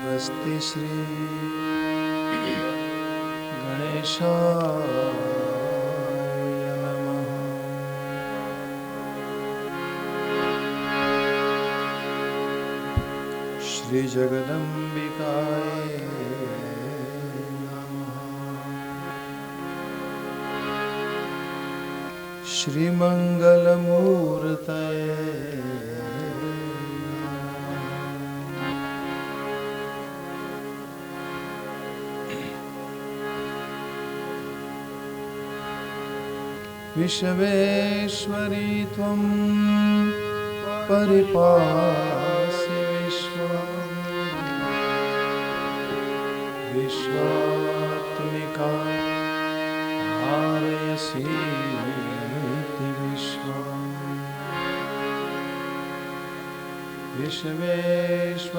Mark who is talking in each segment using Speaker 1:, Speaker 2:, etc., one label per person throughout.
Speaker 1: स्वस्ति श्री गणेशाय नमः। श्री जगदम्बिकाय नमः। श्री मंगलमूर्तये विश्वेश्वरी त्वं परिपासि विश्वम् विश्वात्मिका हारयसि विश्वम् विश्वेश्ववन्द्या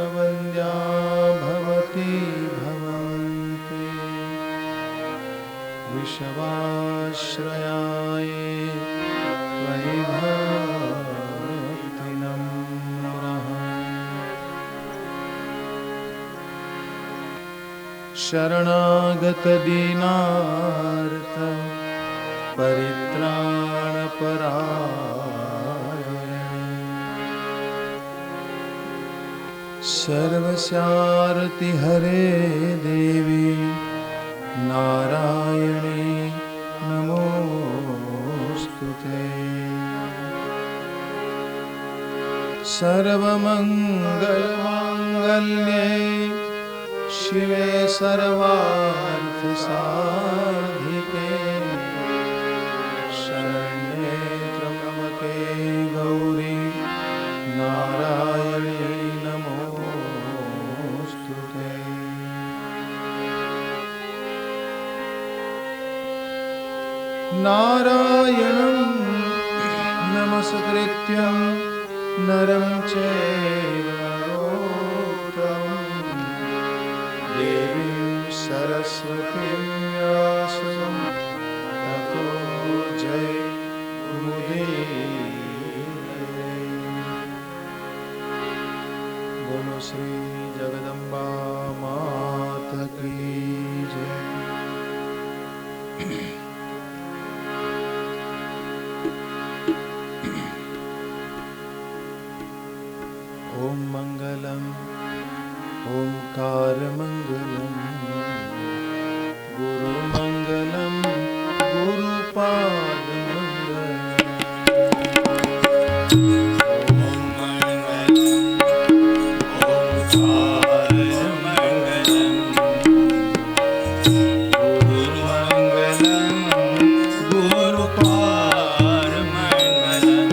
Speaker 1: भवती भवन्ति विश्वाश्रयाय त्वयि भक्ति नम्रः। शरणागत दीनार्त परित्राणपरायणे सर्वस्यार्ति हरे देवी नारायणे नमोस्तुते। सर्वमंगलमांगल्ये शिवे सर्वार्थसाधिके शरण्ये त्र्यंबके गौरी नारायणे नमोस्तुते। नारायणं नमस्कृत्य नरं चैव नरोत्तमं देवीं सरस्वतीं व्यासं ततो जयमुदीरये। बोलो श्री जगदम्बा माता की जय। ओम मंगलम ओंकार मंगलम गुरु मंगलम गुरुपाद मंगलम। ओम मंगलम गुरुपाद मंगलम।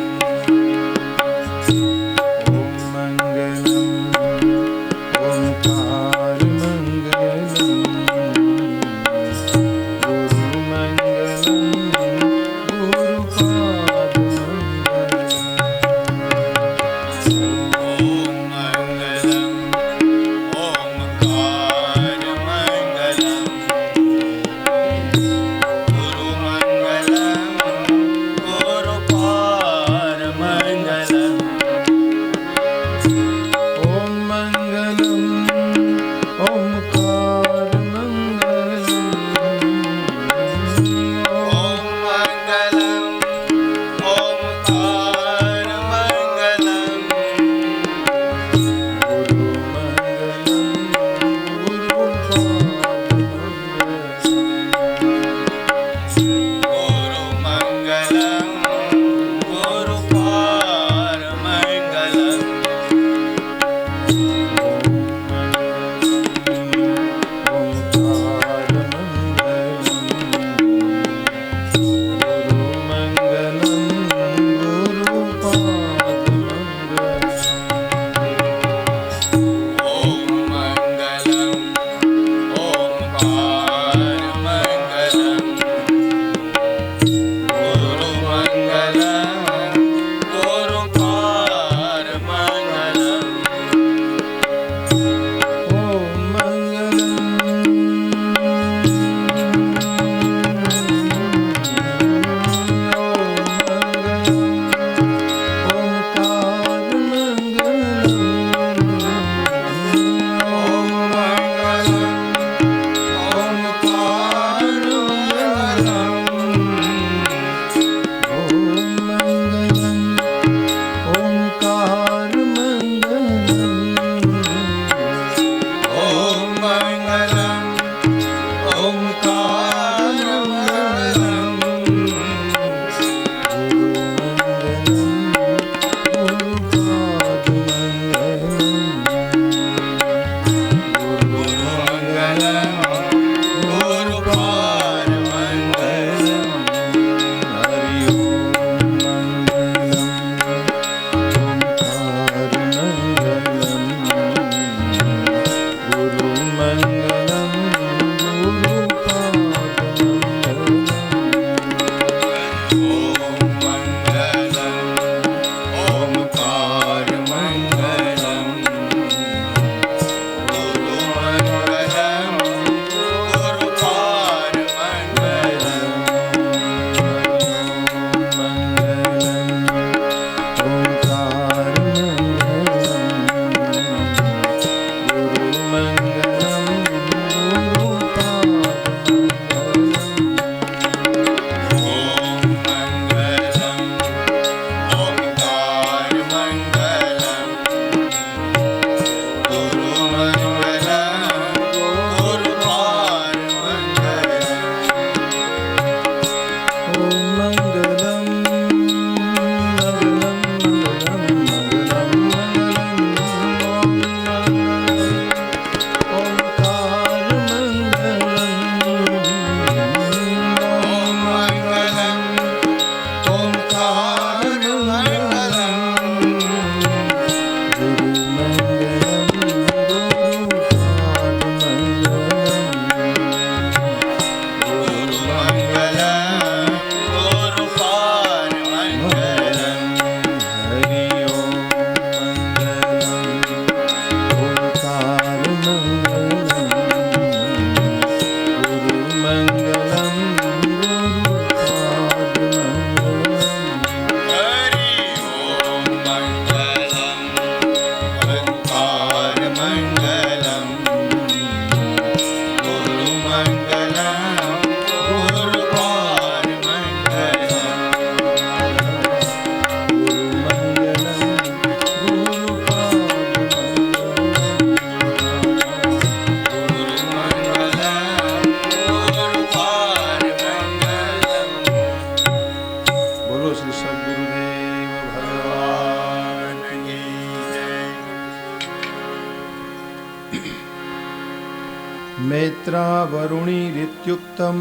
Speaker 1: मैत्रावरुणिरित्युक्तं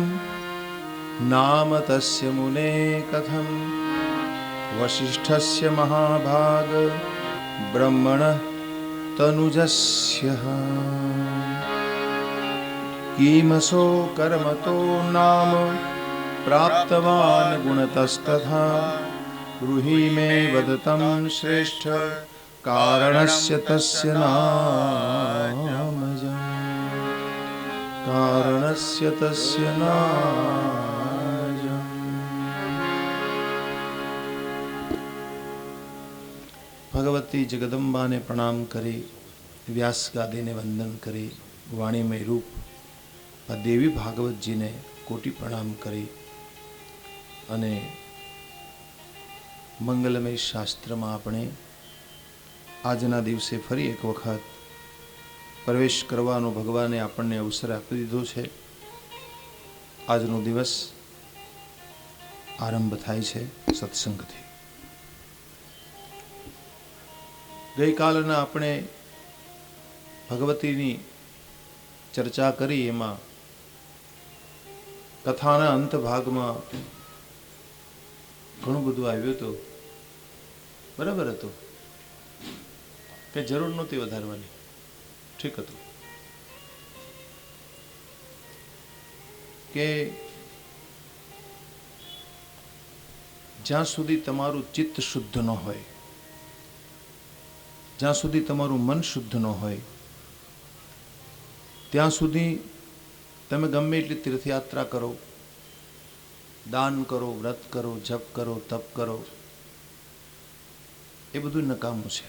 Speaker 1: नाम तस्य मुने कथं वसिष्ठस्य महाभाग ब्रह्मणः तनुजस्य किमसो कर्मतो नाम प्राप्तवान् गुणतस्तथा ब्रूहि मे वदतं श्रेष्ठ कारणस्य तस्य नामजम् कारणस्य तस्य नामजम्। भगवती जगदम्बा ने प्रणाम करी, व्यास गादी ने वंदन करी, वाणीमय रूप देवी भागवत जी ने कोटि प्रणाम करी अने मंगलमय शास्त्र में आपणे आजना दिवसे फरी एक वखत प्रवेश करवानो भगवाने आपने अवसर आपी दीधो छे। आजनो दिवस आरंभ थाय छे सत्संगथी। गई कालना आपणे भगवतीनी चर्चा करी, एमां कथाना अंत भाग में घणुं बधुं आव्युं हतुं। बराबर हतुं के जरूर नहोती वधारवानी, ठीक हतुं के ज्यां सुधी तमारुं चित्त शुद्ध न होय, ज्यां सुधी तमारुं मन शुद्ध न होय, त्यां सुधी तमे गमे एटली तीर्थयात्रा करो, दान करो, व्रत करो, जप करो, तप करो, ए बधुं नकामું છે।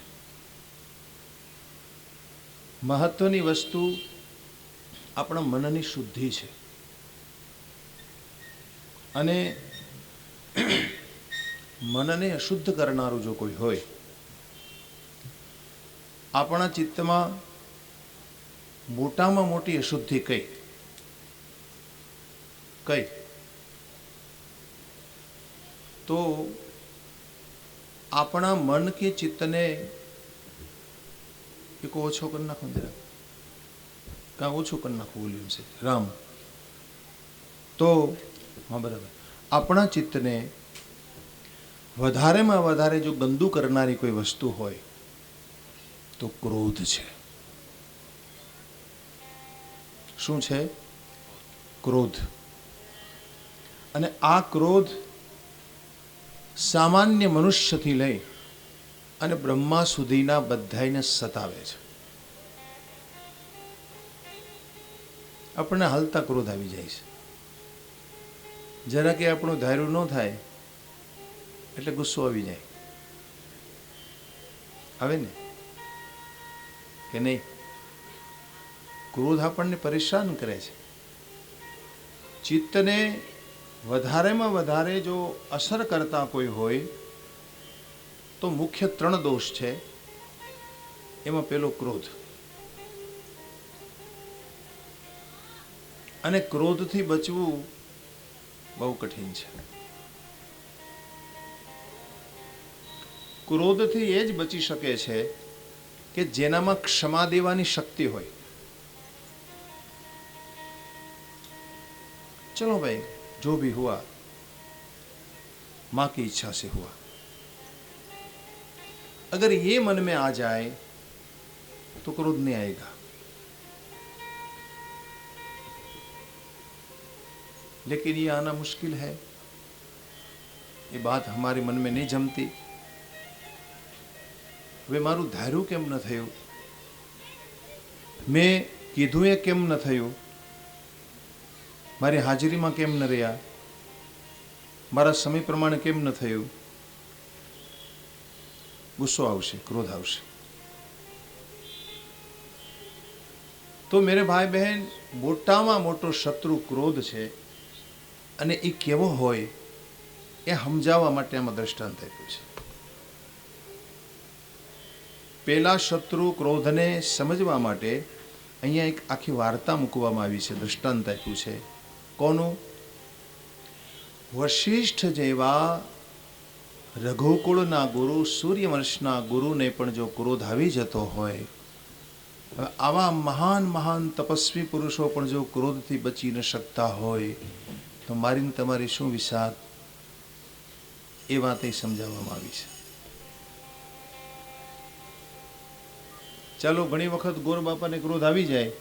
Speaker 1: महत्वनी वस्तु आपणा मननी शुद्धि है। अने मनने अशुद्ध करनारो जो कोई होय, आपणा चित्तमां मोटामां मोटी अशुद्धि कई कई तो अपना मन के चित्त ने एक ओछो कर नाखो, जरा क्या ओछो कर नाखो वॉल्यूम से राम। तो हाँ बराबर, अपना चित्त ने वधारे में वधारे जो गंदू करनारी कोई वस्तु होय तो क्रोध छे। शुं छे? क्रोध। अने आ क्रोध सामान्य मनुष्य थी लई अने ब्रह्मा सुधीना बधाईने सतावे छे। अपने हलता क्रोध आवी जाय छे। जरा के आपणुं धार्યું न थाय એટલે ગુસ્સો આવી જાય, આવે ને કે નહીં? क्रोध આપણને પરેશાન કરે છે। चित्तने વધારે में વધારે जो असर करता कोई होय तो मुख्य 3 दोष है। एमां पहेलो क्रोध। अने क्रोध थी बचवू बहु कठिन है। क्रोध थी एज बची शके छे के जेनामां क्षमा देवानी शक्ति होय। चलो भाई, जो भी हुआ मां की इच्छा से हुआ, अगर ये मन में आ जाए तो क्रोध नहीं आएगा। लेकिन ये आना मुश्किल है, ये बात हमारे मन में नहीं जमती। वे मारू धार्यु केम न थयुं, मैं कीधुं ए केम न थयुं, मारी हाजरी में केम न रह्या, मारा समय प्रमाणे केम न थयुं। गुस्सो आवशे, क्रोध आवशे। तो मेरे भाई बहन, मोटामां मोटो शत्रु क्रोध छे। अने ए केवो होय ए समजाववा माटे आमां दृष्टांत आप्युं छे। पेला शत्रु क्रोधने समजवा माटे अहींया एक आखी वार्ता मूकवामां आवी छे, दृष्टांत आप्युं छे। कोनु? वशिष्ठ जेवा रघुकुळना गुरु, सूर्यवंशना गुरु ने पण जो क्रोध आवी जतो होय હવે આવા મહાન મહાન તપસ્વી પુરુષો પણ જો ક્રોધથી બચી ન શકતા હોય તો મારીને તમારી શું વિસાદ, એ વાત સમજાવવામાં આવી છે. ચાલો ઘણી વખત ગોર બાપાને ક્રોધ આવી જાય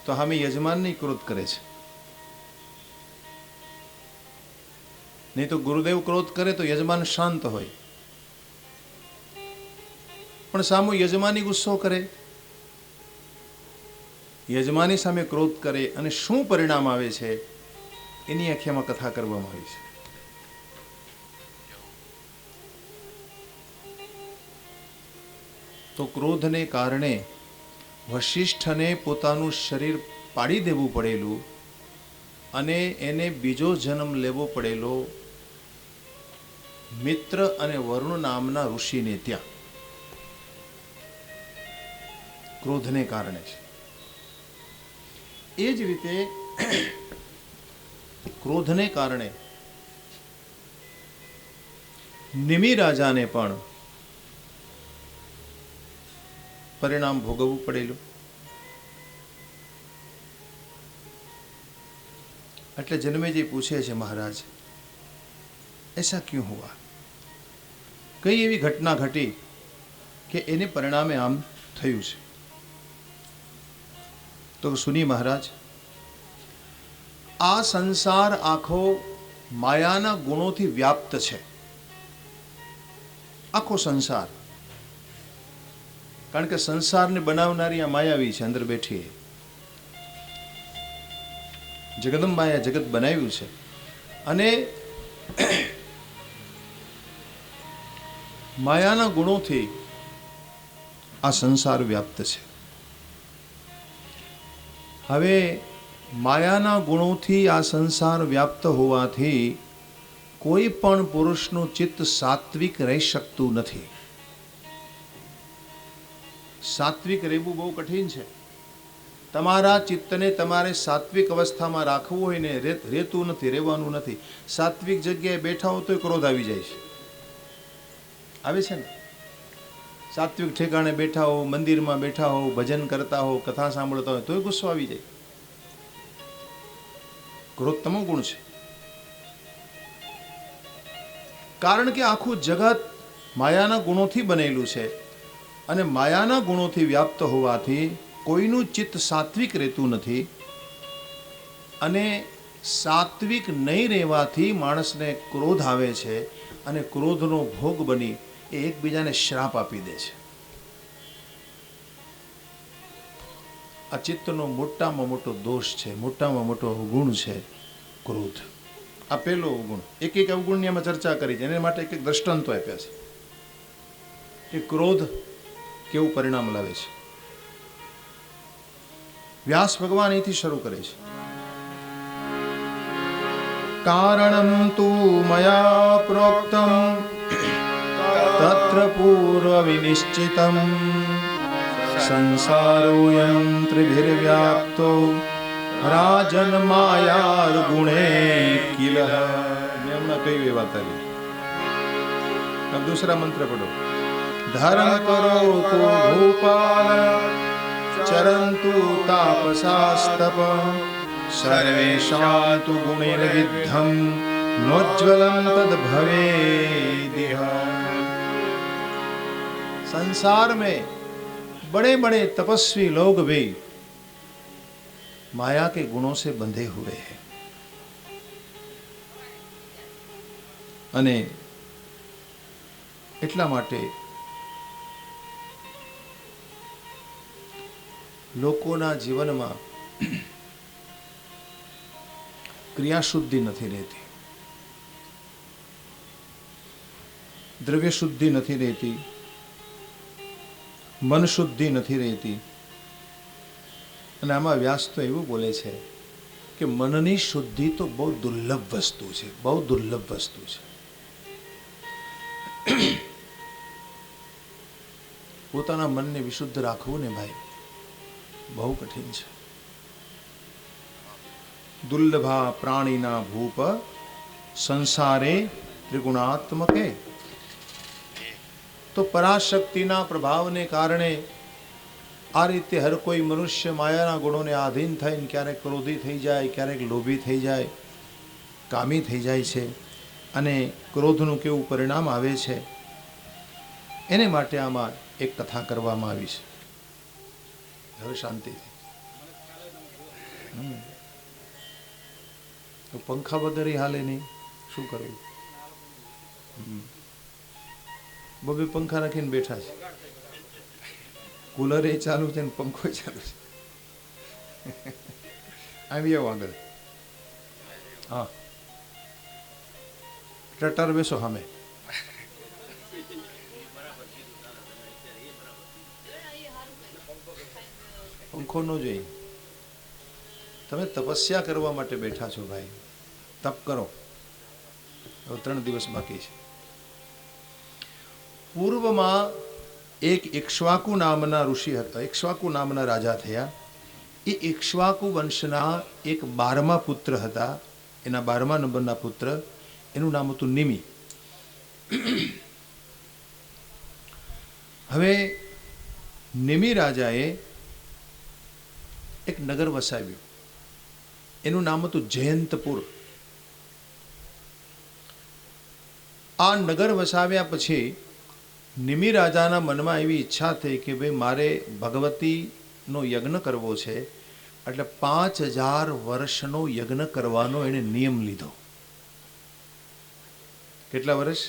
Speaker 1: તો સામે યજમાનને ક્રોધ કરે છે, નહીં તો ગુરુદેવ ક્રોધ કરે તો યજમાન શાંત હોય, પણ સામો યજમાની ગુસ્સો કરે, યજમાની સામે ક્રોધ કરે અને શું પરિણામ આવે છે એની આખ્યામાં કથા કરવામાં આવી છે. તો ક્રોધને કારણે વશિષ્ઠને પોતાનું શરીર પાડી દેવું પડેલું અને એને બીજો જન્મ લેવો પડેલો મિત્ર અને વરુણ નામના ઋષિને ત્યાં, ક્રોધને કારણે છે. એ જ રીતે ક્રોધને કારણે નિમિ રાજાને પણ પરિણામ ભોગવવું પડેલું. એટલે જન્મેજી પૂછે છે, મહારાજ ऐसा क्यों हुआ, કઈ એવી ઘટના ઘટી કે એને પરિણામે આમ થયું છે? તો સુની મહારાજ, આ સંસાર આખો માયાના ગુણોથી વ્યાપ્ત છે. આખો સંસાર, કારણ કે સંસારને બનાવનારી આ માયાવી છે, અંદર બેઠી જગદંબાએ જગત બનાવ્યું છે અને માયાના ગુણોથી આ સંસાર વ્યાપ્ત છે. હવે માયાના ગુણોથી આ સંસાર વ્યાપ્ત હોવાથી કોઈ પણ પુરુષનું ચિત્ત સાત્વિક રહી શકતું નથી. સાત્વિક રહેવું બહુ કઠિન છે. તમારા ચિત્તને તમારે સાત્વિક અવસ્થામાં રાખવું હોય ને રહેતું નથી, રહેવાનું નથી. સાત્વિક જગ્યાએ બેઠા હો તોય ક્રોધ આવી જાય છે, આવે છે ને. સાત્વિક ઠેકાણે બેઠા હો, મંદિરમાં બેઠા હો, ભજન કરતા હો, કથા સાંભળતા હોય તોય ગુસ્સો આવી જાય. ક્રોધ તમો ગુણ છે. કારણ કે આખું જગત માયાના ગુણોથી બનેલું છે અને માયાના ગુણોથી વ્યાપ્ત હોવાથી કોઈનું ચિત્ત સાત્વિક રહેતું નથી અને સાત્વિક નહીં રહેવાથી માણસને ક્રોધ આવે છે અને ક્રોધનો ભોગ બની એ એકબીજાને શ્રાપ આપી દે છે. આ ચિત્તનો મોટામાં મોટો દોષ છે, મોટામાં મોટો અવગુણ છે ક્રોધ. આ પહેલો અવગુણ. એક એક અવગુણની અમે ચર્ચા કરી છે, એના માટે એક એક દ્રષ્ટાંતો આપ્યા છે કે ક્રોધ કેવું પરિણામ લાવે છે. વ્યાસ ભગવાન અહીંથી શરૂ કરે છે. કારણમ તુ મયા પ્રોક્તમ તત્ર પૂર્વ વિનિશ્ચિતમ સંસારોયમ ત્રિભિર્વ્યાપ્તો રાજન માયાર ગુણે કિલ. મેં હમણાં કહ્યું એ વાત આવી. अब दूसरा मंत्र पढ़ो. धर्म करो तो भूपाल चरन्तु तापसास्तप सर्वेषां तु गुणैर्विद्धं नोज्ज्वलं तद भवेदिह. संसार में बड़े बड़े तपस्वी लोग भी माया के गुणों से बंधे हुए हैं અને એટલા માટે લોકોના જીવનમાં ક્રિયા શુદ્ધિ નથી રહેતી, દ્રવ્ય શુદ્ધિ નથી રહેતી, મન શુદ્ધિ નથી રહેતી. અને આમાં વ્યાસ તો એવું બોલે છે કે મનની શુદ્ધિ તો બહુ દુર્લભ વસ્તુ છે, બહુ દુર્લભ વસ્તુ છે. પોતાના મનને વિશુદ્ધ રાખવું ને ભાઈ બહુ કઠિન છે. દુર્લભા પ્રાણીના ભૂપ સંસારે ત્રિગુણાત્મકે. તો પરાશક્તિના પ્રભાવને કારણે આ રીતે હર કોઈ મનુષ્ય માયાના ગુણોને આધીન થઈને ક્યારેક ક્રોધી થઈ જાય, ક્યારેક લોભી થઈ જાય, કામી થઈ જાય છે. અને ક્રોધનું કેવું પરિણામ આવે છે એને માટે આમાં એક કથા કરવામાં આવી છે. હવે શાંતિથી. તો પંખા વગર હાલે નહીં, શું કરવું? બબે પંખા રાખીને બેઠા છે, કુલર એ ચાલુ છે ને પંખો ચાલુ છે. આવી આવો આગળ. હા, ટટર બેસો સામે. પંખો ન જોઈ. તમે તપસ્યા કરવા માટે બેઠા છો ભાઈ, તપ કરો. હવે 3 દિવસ બાકી છે. પૂર્વમાં એક ઇક્ષ્વાકુ નામના ઋષિ હતા, ઇક્ષ્વાકુ નામના રાજા થયા. એ ઇક્ષ્વાકુ વંશના એક 12મા પુત્ર હતા. એના 12મા નંબરના પુત્ર, એનું નામ હતું નિમિ. હવે નિમિ રાજાએ એક નગર વસાવ્યું. એનું નામ હતું જયંતપુર. આ નગર વસાવ્યા પછી નિમિ રાજાના મનમાં એવી ઈચ્છા થઈ કે ભાઈ મારે ભગવતીનો યજ્ઞ કરવો છે, એટલે 5000 વર્ષનો યજ્ઞ કરવાનો એણે નિયમ લીધો. કેટલા વર્ષ?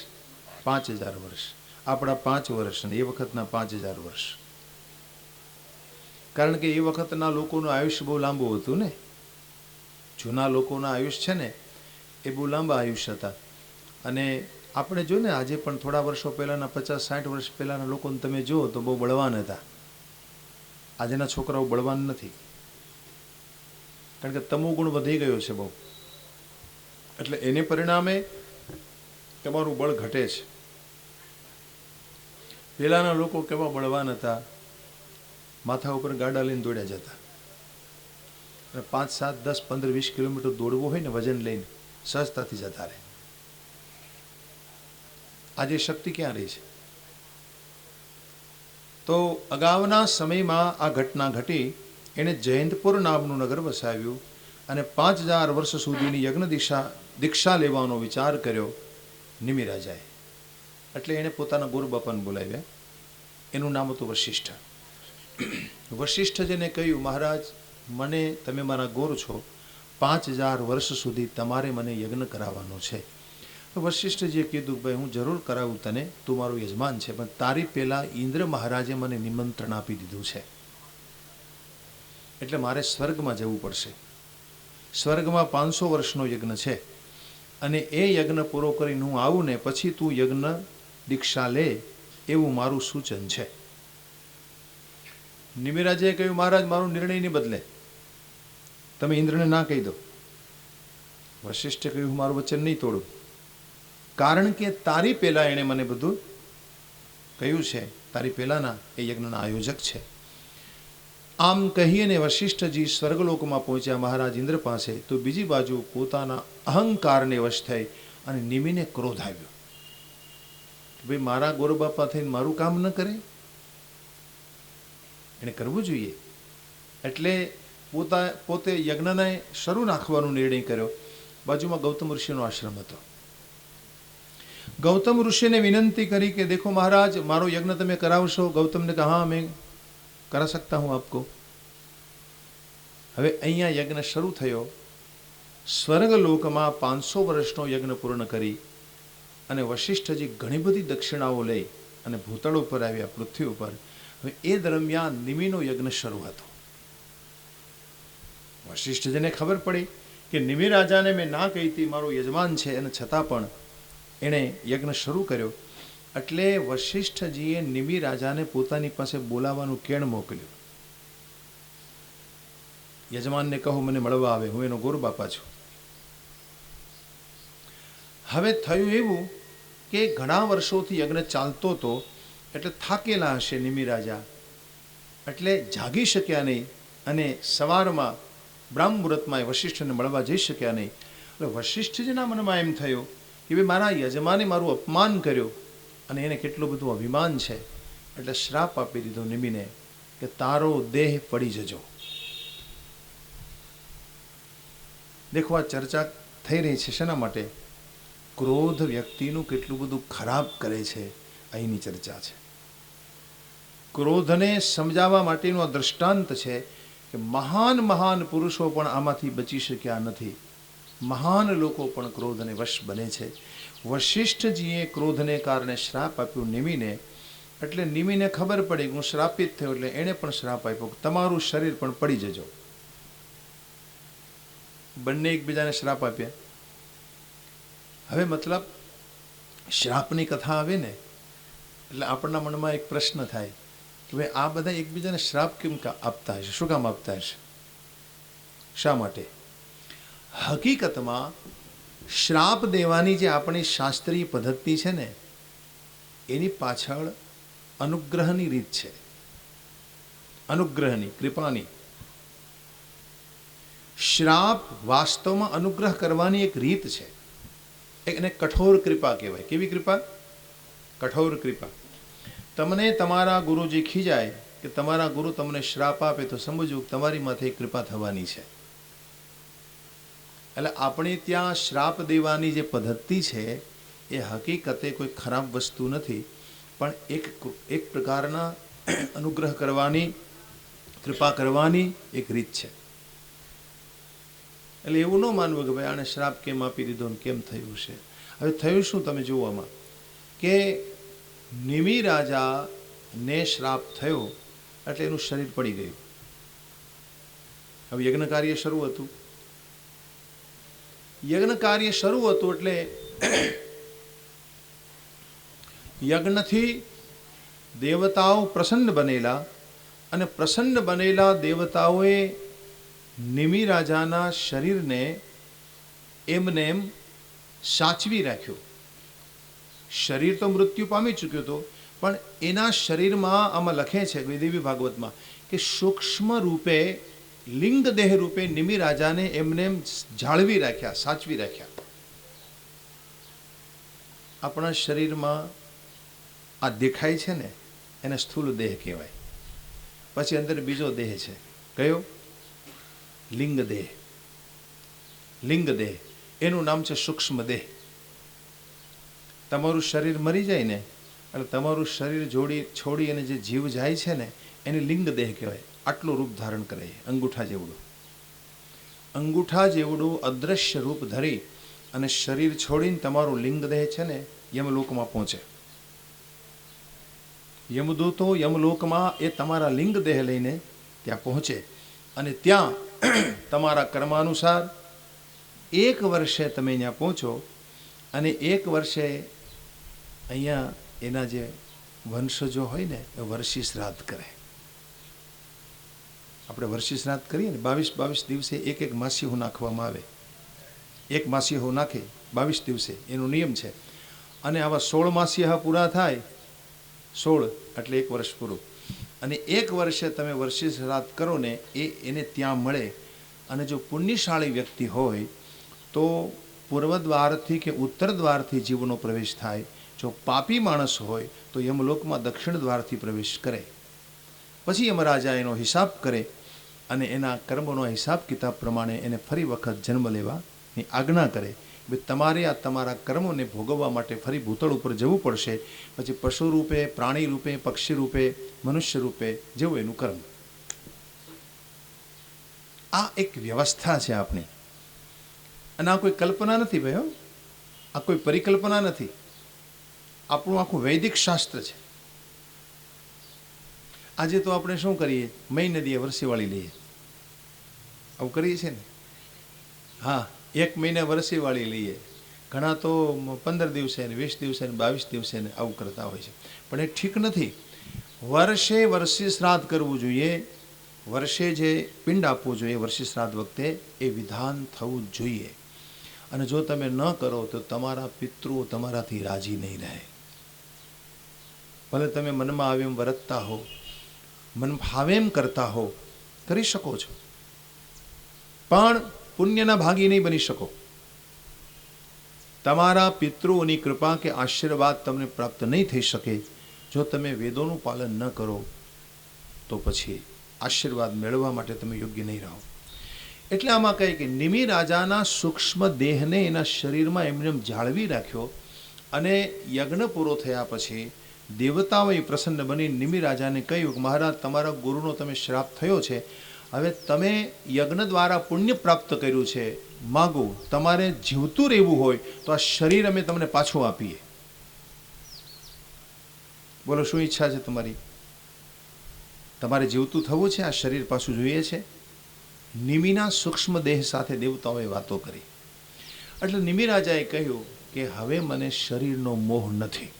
Speaker 1: 5000 વર્ષ. આપણા 5 વર્ષ ને એ વખતના 5000 વર્ષ. કારણ કે એ વખતના લોકોનું આયુષ્ય બહુ લાંબુ હતું ને. જૂના લોકોના આયુષ્ય છે ને એ બહુ લાંબા આયુષ્ય હતા. અને આપણે જો ને આજે પણ થોડા વર્ષો પહેલાંના 50-60 વર્ષ પહેલાંના લોકોને તમે જુઓ તો બહુ બળવાન હતા. આજના છોકરાઓ બળવાન નથી, કારણ કે તમોગુણ વધી ગયો છે બહુ. એટલે એને પરિણામે તમારું બળ ઘટે છે. પહેલાંના લોકો કેવા બળવાન હતા, માથા ઉપર ગાડા લઈને દોડ્યા જતા. અને 5, 7, 10, 15, 20 કિલોમીટર દોડવું હોય ને વજન લઈને સહજતાથી જતા રહે. આજે શક્તિ ક્યાં રહી છે? તો અગાઉના સમયમાં આ ઘટના ઘટી. એણે જયંતપુર નામનું નગર વસાવ્યું અને 5000 વર્ષ સુધીની યજ્ઞ દીક્ષા લેવાનો વિચાર કર્યો નિમિ રાજાએ. એટલે એણે પોતાના ગુરુ બાપાને બોલાવ્યા. એનું નામ હતું વશિષ્ઠ. વશિષ્ઠજીને કહ્યું, મહારાજ મને, તમે મારા ગુરુ છો, 5000 વર્ષ સુધી તમારે મને યજ્ઞ કરાવવાનો છે. તો વશિષ્ઠજીએ કીધું, ભાઈ હું જરૂર કરાવું તને, તું મારો યજમાન છે, પણ તારી પહેલાં ઇન્દ્ર મહારાજે મને નિમંત્રણ આપી દીધું છે, એટલે મારે સ્વર્ગમાં જવું પડશે. સ્વર્ગમાં 500 વર્ષનો યજ્ઞ છે, અને એ યજ્ઞ પૂરો કરીને હું આવું ને પછી તું યજ્ઞ દીક્ષા લે, એવું મારું સૂચન છે. નિમિરાજે કહ્યું, મહારાજ મારો નિર્ણય નહીં બદલે, તમે ઇન્દ્રને ના કહી દો. વશિષ્ઠે કહ્યું, હું મારું વચન નહીં તોડું, કારણ કે તારી પહેલાં એણે મને બધું કહ્યું છે, તારી પહેલાંના એ યજ્ઞના આયોજક છે. આમ કહીને વશિષ્ઠજી સ્વર્ગલોકમાં પહોંચ્યા મહારાજ ઇન્દ્ર પાસે. તો બીજી બાજુ પોતાના અહંકારને વશ થઈ અને નિમિને ક્રોધ આવ્યો. ભાઈ મારા ગોરબાપા થઈને મારું કામ ન કરે, એને કરવું જોઈએ. એટલે પોતે યજ્ઞને શરૂ નાખવાનો નિર્ણય કર્યો. બાજુમાં ગૌતમ ઋષિનો આશ્રમ હતો. ગૌતમ ઋષિને વિનંતી કરી કે દેખો મહારાજ, મારો યજ્ઞ તમે કરાવશો? ગૌતમને કહા, હા મેં કરા સકતા હું આપકો. હવે અહીંયા યજ્ઞ શરૂ થયો. સ્વર્ગલોકમાં 500 વર્ષનો યજ્ઞ પૂર્ણ કરી અને વશિષ્ઠજી ઘણી બધી દક્ષિણાઓ લઈ અને ભૂતળ ઉપર આવ્યા, પૃથ્વી ઉપર. હવે એ દરમિયાન નિમિનો યજ્ઞ શરૂ હતો. વશિષ્ઠજીને ખબર પડી કે નિમિ રાજાને મેં ના કહી હતી, મારો યજમાન છે, અને છતાં પણ એણે યજ્ઞ શરૂ કર્યો. એટલે વશિષ્ઠજીએ નિમિ રાજાને પોતાની પાસે બોલાવવાનું કેણ મોકલ્યું. યજમાનને કહો મને મળવા આવે, હું એનો ગુરુ બાપા છું. હવે થયું એવું કે ઘણા વર્ષોથી યજ્ઞ ચાલતો હતો, એટલે થાકેલા હશે નિમિ રાજા, એટલે જાગી શક્યા નહીં. અને સવારમાં બ્રાહ્મ મુહૂર્તમાં વશિષ્ઠને મળવા જઈ શક્યા નહીં. એટલે વશિષ્ઠજીના મનમાં એમ થયું કે ભાઈ મારા યજમાને મારું અપમાન કર્યું અને એને કેટલું બધું અભિમાન છે, એટલે શ્રાપ આપી દીધો નિમિને કે તારો દેહ પડી જજો. દેખો, આ ચર્ચા થઈ રહી છે શેના માટે? ક્રોધ વ્યક્તિનું કેટલું બધું ખરાબ કરે છે, અહીંની ચર્ચા છે. ક્રોધને સમજાવવા માટેનું આ દૃષ્ટાંત છે કે મહાન મહાન પુરુષો પણ આમાંથી બચી શક્યા નથી. મહાન લોકો પણ ક્રોધને વશ બને છે. વશિષ્ઠજીએ ક્રોધને કારણે શ્રાપ આપ્યો નિમિને, એટલે નિમિને ખબર પડી કે હું શ્રાપિત થયો, એટલે એણે પણ શ્રાપ આપ્યો કે તમારું શરીર પણ પડી જજો. બંને એકબીજાને શ્રાપ આપ્યા. હવે મતલબ શ્રાપની કથા આવે ને એટલે આપણા મનમાં એક પ્રશ્ન થાય કે ભાઈ આ બધા એકબીજાને શ્રાપ કેમ આપતા હશે? શું કામ આપતા હશે? શા માટે? હકીકતમાં શ્રાપ દેવાની જે આપણી શાસ્ત્રીય પદ્ધતિ છે ને, એની પાછળ અનુગ્રહની રીત છે. અનુગ્રહની, કૃપાની. શ્રાપ વાસ્તવમાં અનુગ્રહ કરવાની એક રીત છે. એને કઠોર કૃપા કહેવાય. કેવી કૃપા? કઠોર કૃપા. તમને તમારા ગુરુજી ખીજાય કે તમારા ગુરુ તમને શ્રાપ આપે તો સમજવું તમારી માથે કૃપા થવાની છે. એટલે આપણે ત્યાં શ્રાપ દેવાની જે પદ્ધતિ છે એ હકીકતે કોઈ ખરાબ વસ્તુ નથી, પણ એક પ્રકારના અનુગ્રહ કરવાની, કૃપા કરવાની એક રીત છે. એટલે એવું ન માનવું કે ભાઈ આને શ્રાપ કેમ આપી દીધો ને કેમ થયું છે. હવે થયું શું તમે જુઓ આમાં કે નિમિ રાજાને શ્રાપ થયો એટલે એનું શરીર પડી ગયું. હવે યજ્ઞ કાર્ય શરૂ હતું. યજ્ઞ કાર્ય શરૂ હતું એટલે યજ્ઞથી દેવતાઓ પ્રસન્ન બનેલા, અને પ્રસન્ન બનેલા દેવતાઓએ નિમિ રાજાના શરીરને એમને એમ સાચવી રાખ્યું. શરીર તો મૃત્યુ પામી ચૂક્યું હતું, પણ એના શરીરમાં આમાં લખે છે દેવી ભાગવતમાં કે સૂક્ષ્મ રૂપે, લિંગ દેહ રૂપે નિમિ રાજાને એમને જાળવી રાખ્યા, સાચવી રાખ્યા. આપણા શરીરમાં આ દેખાય છે ને એને સ્થૂલ દેહ કહેવાય. પછી અંદર બીજો દેહ છે. કયો? લિંગ દેહ. લિંગ દેહ એનું નામ છે સૂક્ષ્મ દેહ. તમારું શરીર મરી જાય ને એટલે તમારું શરીર છોડી અને જે જીવ જાય છે ને એને લિંગ દેહ કહેવાય. આટલું રૂપ ધારણ કરે, અંગૂઠા જેવડું. અંગૂઠા જેવડું અદ્રશ્ય રૂપ ધરી અને શરીર છોડીને તમારું લિંગ દેહ છે ને યમલોકમાં પહોંચે. યમદૂતો યમલોકમાં એ તમારા લિંગ દેહ લઈને ત્યાં પહોંચે, અને ત્યાં તમારા કર્માનુસાર 1 વર્ષે તમે ત્યાં પહોંચો, અને 1 વર્ષે અહીંયા એના જે વંશજો હોય ને એ વર્ષી શ્રાદ્ધ કરે. આપણે વર્ષી શ્રાદ્ધ કરીએ ને 22 દિવસે એક માસીહો નાખવામાં આવે. 1 માસીહો નાખે 22 દિવસે, એનો નિયમ છે. અને આવા 16 માસીહા પૂરા થાય, 16 એટલે 1 વર્ષ પૂરું. અને 1 વર્ષે તમે વર્ષી શ્રાદ્ધ કરો ને એને ત્યાં મળે. અને જો પુણ્યશાળી વ્યક્તિ હોય તો પૂર્વ દ્વારથી કે ઉત્તર દ્વારથી જીવનો પ્રવેશ થાય. જો પાપી માણસ હોય તો યમલોકમાં દક્ષિણ દ્વારથી પ્રવેશ કરે. પછી યમરાજા એનો હિસાબ કરે અને એના કર્મોનો હિસાબ કિતાબ પ્રમાણે એને ફરી વખત જન્મ લેવાની આજ્ઞા કરે. તમારે આ તમારા કર્મોને ભોગવવા માટે ફરી ભૂતળ ઉપર જવું પડશે. પછી પશુ રૂપે, પ્રાણી રૂપે, પક્ષી રૂપે, મનુષ્ય રૂપે જેવું એનું કર્મ. આ એક વ્યવસ્થા છે આપણી. અને આ કોઈ કલ્પના નથી ભાઈઓ, આ કોઈ પરિકલ્પના નથી. આપણું આખું વૈદિક શાસ્ત્ર છે. આજે તો આપણે શું કરીએ, મહી નદીએ વરસીવાળી લઈએ, આવું કરીએ છીએ ને. હા, 1 મહિને વરસીવાળી લઈએ. ઘણા તો 15 દિવસે ને 20 દિવસે ને 22 દિવસે ને આવું કરતા હોય છે. પણ એ ઠીક નથી. વર્ષે વર્ષી શ્રાદ્ધ કરવું જોઈએ. વર્ષે જે પિંડ આપવું જોઈએ વર્ષી શ્રાદ્ધ વખતે એ વિધાન થવું જોઈએ. અને જો તમે ન કરો તો તમારા પિતૃઓ તમારાથી રાજી નહીં રહે. ભલે તમે મનમાં આવે એમ વર્તતા હો, મન ભાવે એમ કરતા હો, કરી શકો છો, પણ પુણ્યના ભાગી નહીં બની શકો. તમારા પિતૃઓની કૃપા કે આશીર્વાદ તમને પ્રાપ્ત નહીં થઈ શકે જો તમે વેદોનું પાલન ન કરો. તો પછી આશીર્વાદ મેળવવા માટે તમે યોગ્ય નહીં રહો. એટલે આમાં કહે કે નિમિ રાજાના સૂક્ષ્મ દેહને એના શરીરમાં એમને જાળવી રાખ્યો અને યજ્ઞ પૂરો થયા પછી દેવતાઓએ પ્રસન્ન બની નિમિ રાજાને કહ્યું કે મહારાજ, તમારા ગુરુનો તમે શ્રાપ થયો છે, હવે તમે યજ્ઞ દ્વારા પુણ્ય પ્રાપ્ત કર્યું છે, માગો. તમારે જીવતું રહેવું હોય તો આ શરીર અમે તમને પાછું આપીએ. બોલો, શું ઈચ્છા છે તમારી? તમારે જીવતું થવું છે, આ શરીર પાછું જોઈએ છે? નિમિના સૂક્ષ્મ દેહ સાથે દેવતાઓએ વાતો કરી. એટલે નિમિ રાજાએ કહ્યું કે હવે મને શરીરનો મોહ નથી.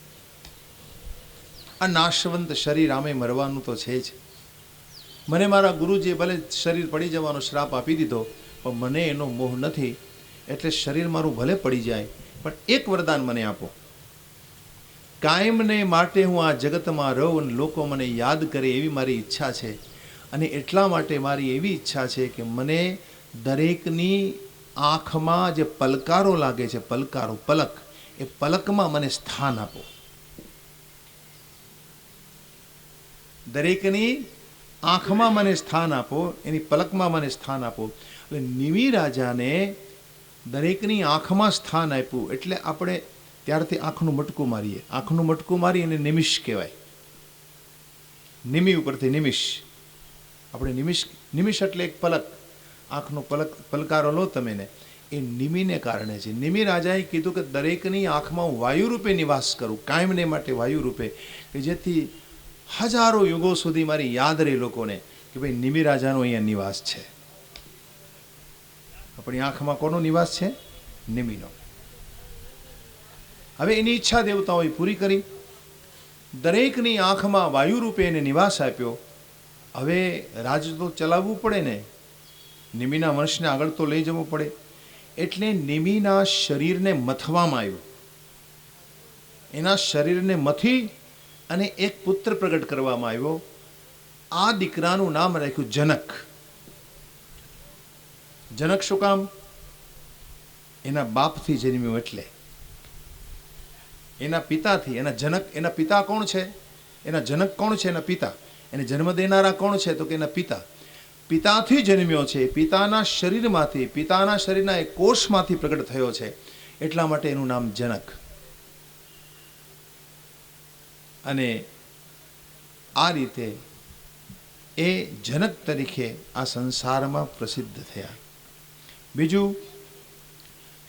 Speaker 1: આ નાશવંત શરીર આમે મરવાનું તો છે જ. મને મારા ગુરુજીએ ભલે શરીર પડી જવાનો શ્રાપ આપી દીધો, પણ મને એનો મોહ નથી. એટલે શરીર મારું ભલે પડી જાય, પણ એક વરદાન મને આપો. કાયમને માટે હું આ જગતમાં રહું અને લોકો મને યાદ કરે એવી મારી ઈચ્છા છે. અને એટલા માટે મારી એવી ઈચ્છા છે કે મને દરેકની આંખમાં જે પલકારો લાગે છે, પલકારો, પલક, એ પલકમાં મને સ્થાન આપો. દરેકની આંખમાં મને સ્થાન આપો, એની પલકમાં મને સ્થાન આપો. એટલે નિમિ રાજાને દરેકની આંખમાં સ્થાન આપ્યું. એટલે આપણે ત્યારથી આંખનું મટકું મારીએ. આંખનું મટકું મારી એને નિમિષ કહેવાય. નિમિ ઉપરથી નિમિષ. આપણે નિમિષ એટલે એક પલક, આંખનો પલકારો લો તમે ને, એ નિમિને કારણે છે. નિમિ રાજાએ કીધું કે દરેકની આંખમાં હું વાયુ રૂપે નિવાસ કરું, કાયમને માટે વાયુ રૂપે, કે જેથી હજારો યુગો સુધી મારી યાદ રહે લોકોને કે ભાઈ નિમિ રાજાનો અહીંયા નિવાસ છે. આપણી આંખમાં કોનો નિવાસ છે? નિમિનો. હવે એની ઈચ્છા દેવતાઓએ પૂરી કરી. દરેકની આંખમાં વાયુ રૂપે એને નિવાસ આપ્યો. હવે રાજ તો ચલાવવું પડે ને, નિમિના વંશને આગળ તો લઈ જવું પડે. એટલે નિમિના શરીરને મથવામાં આવ્યું. એના શરીરને મથી અને એક પુત્ર પ્રગટ કરવામાં આવ્યો. આ દીકરાનું નામ રાખ્યું જનક. જનક શું કામ? એના બાપથી જન્મ્યો એટલે, એના પિતાથી. એના પિતા કોણ છે? એના જનક કોણ છે? એના પિતા. એને જન્મ દેનારા કોણ છે? તો કે એના પિતા. પિતાથી જન્મ્યો છે, પિતાના શરીરમાંથી, પિતાના શરીરના એક કોષમાંથી પ્રગટ થયો છે. એટલા માટે એનું નામ જનક. અને આ રીતે એ જનક તરીકે આ સંસારમાં પ્રસિદ્ધ થયા. બીજું,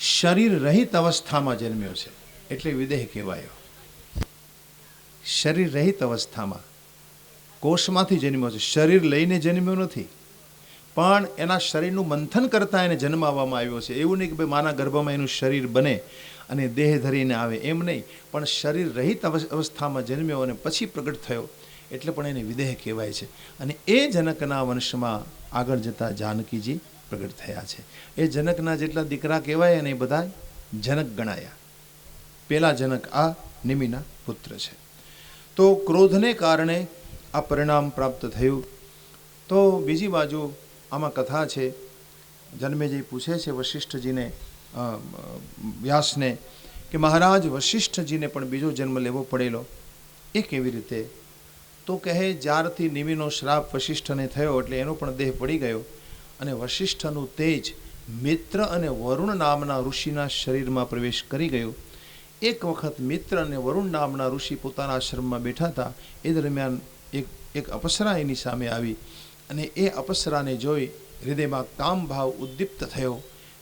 Speaker 1: શરીર રહિત અવસ્થામાં જન્મ્યો છે એટલે વિદેહ કહેવાયો. શરીર રહિત અવસ્થામાં કોષમાંથી જન્મ્યો છે, શરીર લઈને જન્મ્યો નથી. પણ એના શરીરનું મંથન કરતાં એને જન્મ આવવામાં આવ્યો છે. એવું નહીં કે ભાઈ માના ગર્ભમાં એનું શરીર બને અને દેહ ધરીને આવે, એમ નહીં. પણ શરીર રહિત અવસ્થામાં જન્મ્યો અને પછી પ્રગટ થયો એટલે પણ એને વિદેહ કહેવાય છે. અને એ જનકના વંશમાં આગળ જતાં જાનકીજી પ્રગટ થયા છે. એ જનકના જેટલા દીકરા કહેવાય અને એ બધા જનક ગણાયા. પેલા જનક આ નિમિના પુત્ર છે. તો ક્રોધને કારણે આ પરિણામ પ્રાપ્ત થયું. તો બીજી બાજુ આમાં કથા છે. જન્મેજય પૂછે છે વશિષ્ઠજીને, વ્યાસને, કે મહારાજ, વશિષ્ઠજીને પણ બીજો જન્મ લેવો પડેલો, એ કેવી રીતે? તો કહે, જ્યારથી નિમિનો શ્રાપ વશિષ્ઠને થયો એટલે એનો પણ દેહ પડી ગયો અને વશિષ્ઠનું તેજ મિત્ર અને વરુણ નામના ઋષિના શરીરમાં પ્રવેશ કરી ગયું. એક વખત મિત્ર અને વરુણ નામના ઋષિ પોતાના આશ્રમમાં બેઠા હતા. એ દરમિયાન એક અપ્સરા એની સામે આવી અને એ અપ્સરાને જોઈ હૃદયમાં કામ ભાવ ઉદ્દીપ્ત થયો.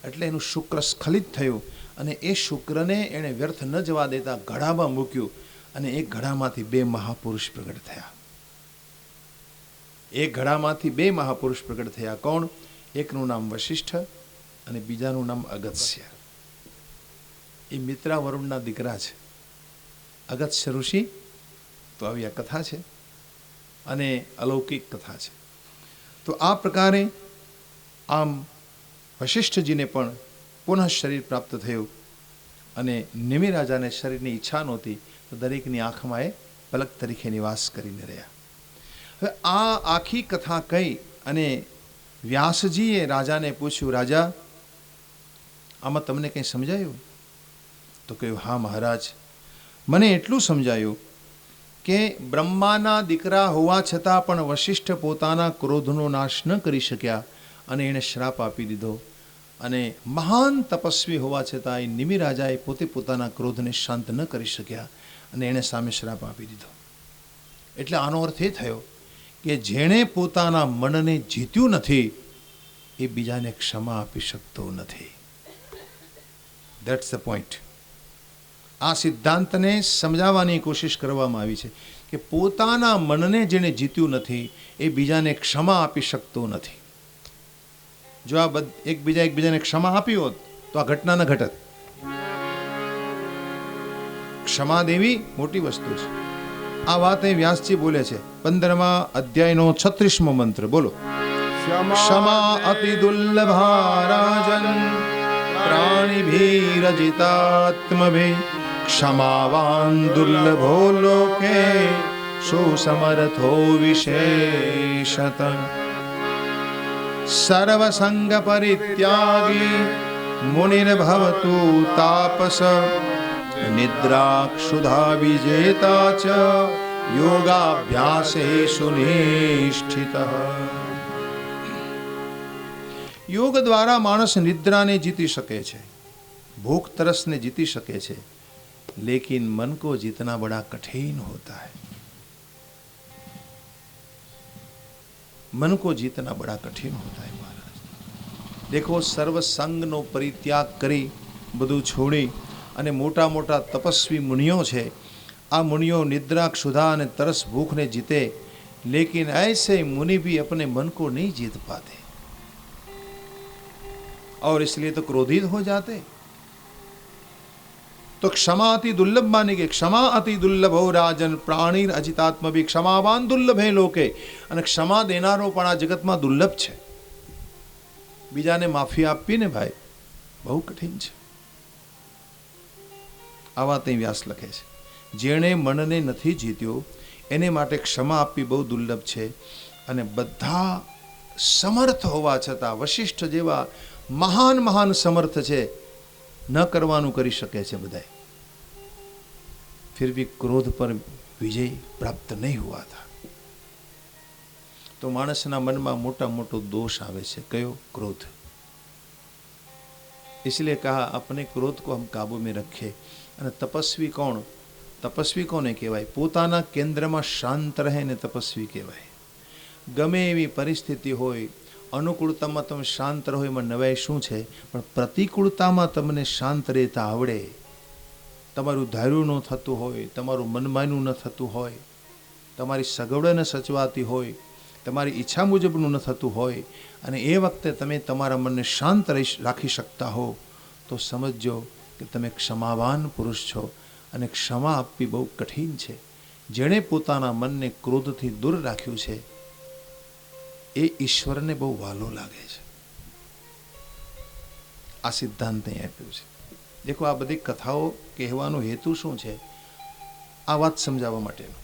Speaker 1: એટલે એનું શુક્ર સ્ખલિત થયું અને એ શુક્રને એણે વ્યર્થ ન જવા દેતા ઘડામાં મૂક્યું અને એ ઘડામાંથી 2 મહાપુરુષ પ્રગટ થયા. એ ઘડામાંથી 2 મહાપુરુષ પ્રગટ થયા. કોણ? એકનું નામ વશિષ્ઠ અને બીજાનું નામ અગત્ય. એ મિત્રા વરુણના દીકરા છે, અગત્ય ઋષિ. તો આવી આ કથા છે અને અલૌકિક કથા છે. તો આ પ્રકારે આમ વશિષ્ઠજીને પણ પુનઃ શરીર પ્રાપ્ત થયું અને નિમિ રાજાને શરીરની ઈચ્છા નહોતી તો દરેકની આંખમાં એ પલક તરીકે નિવાસ કરીને રહ્યા. હવે આ આખી કથા કહી અને વ્યાસજીએ રાજાને પૂછ્યું, રાજા, આમાં તમને કંઈ સમજાયું? તો કહ્યું, હા મહારાજ, મને એટલું સમજાયું કે બ્રહ્માના દીકરા હોવા છતાં પણ વશિષ્ઠ પોતાના ક્રોધનો નાશ ન કરી શક્યા અને એણે શ્રાપ આપી દીધો. અને મહાન તપસ્વી હોવા છતાં એ નિમિ રાજાએ પોતે પોતાના ક્રોધને શાંત ન કરી શક્યા અને એણે સામે શ્રાપ આપી દીધો. એટલે આનો અર્થ એ થયો કે જેણે પોતાના મનને જીત્યું નથી એ બીજાને ક્ષમા આપી શકતો નથી. That's the point. આ સિદ્ધાંતને સમજાવવાની કોશિશ કરવામાં આવી છે કે પોતાના મનને જેણે જીત્યું નથી એ બીજાને ક્ષમા આપી શકતો નથી. જો આ એકબીજાને ક્ષમા આપી હોત તો આ ઘટના ન ઘટત. ક્ષમા દેવી મોટી વસ્તુ છે. આ વાત અહીં વ્યાસજી બોલે છે 15મા અધ્યાયનો 36મો મંત્ર. બોલો. ક્ષમા અતિ દુર્લભા રાજન પ્રાણીભીરજિતાત્મભિ ક્ષમાવાન દુર્લભો લોકે સુસમર્થો વિશેષત સર્વસંગ પરિત્યાગી મુનિર્ભવતુ તાપસ નિદ્રાક્ષુધા વિજેતા ચ યોગાભ્યાસે સુનિષ્ઠિતઃ. યોગ દ્વારા માણસ નિદ્રાને જીતી શકે છે, ભૂખ તરસને જીતી શકે છે, लेकिन मन को जीतना बड़ा कठिन होता है. मन को जीतना बड़ा कठिन होता है महाराज. देखो, सर्व संगનો પરિત્યાગ કરી બધું છોડી અને મોટા મોટા તપસ્વી મુનિઓ છે. આ મુનિઓ નિદ્રા क्षुधा અને तरस भूख ने जीते, लेकिन ऐसे मुनि भी अपने मन को नहीं जीत पाते और इसलिए तो क्रोधित हो जाते. तो क्षमा अति दुर्लभ मानी गई. क्षमा अति दुर्लभ हो राजन प्राणीर अजितात्म भी क्षमावान दुर्लभ है लोके. અને ક્ષમા દેનારો પણ આ જગતમાં દુર્લભ છે. બીજાને માફી આપવી ને ભાઈ બહુ કઠિન છે. આ વાત અહીં વ્યાસ લખે છે. જેણે મનને નથી જીત્યો એને માટે ક્ષમા આપવી બહુ દુર્લભ છે. અને બધા સમર્થ હોવા છતાં વશિષ્ઠ જેવા મહાન મહાન સમર્થ છે, ન કરવાનું કરી શકે છે બધા, फिर भी क्रोध पर विजय प्राप्त नहीं हुआ था. तो मानसना मन में मोटा मोटो दोष आवे छे. कयो? क्रोध. इसलिए कहा अपने क्रोध को हम काबू में रखें. અને તપસ્વી કોણ? તપસ્વી કોને કહેવાય? પોતાના કેન્દ્રમાં શાંત રહે ને તપસ્વી કહેવાય. ગમે એવી પરિસ્થિતિ હોય, અનુકૂળતામાં તમે શાંત રહો એમાં નવાઈ શું છે, પણ પ્રતિકૂળતામાં તમને શાંત રહેતા આવડે. તમારું ધાર્યું ન થતું હોય, તમારું મનમાન્યું ન થતું હોય, તમારી સગવડ ન સચવાતી હોય, તમારી ઈચ્છા મુજબનું ન થતું હોય, અને એ વખતે તમે તમારા મનને શાંત રાખી શકતા હો તો સમજજો કે તમે ક્ષમાવાન પુરુષ છો. અને ક્ષમા આપવી બહુ કઠિન છે. જેણે પોતાના મનને ક્રોધથી દૂર રાખ્યું છે એ ઈશ્વરને બહુ વાલો લાગે છે. આ સિદ્ધાંત અહીં આપ્યું છે. દેખો, આ બધી કથાઓ કહેવાનો હેતુ શું છે? આ વાત સમજાવવા માટેનો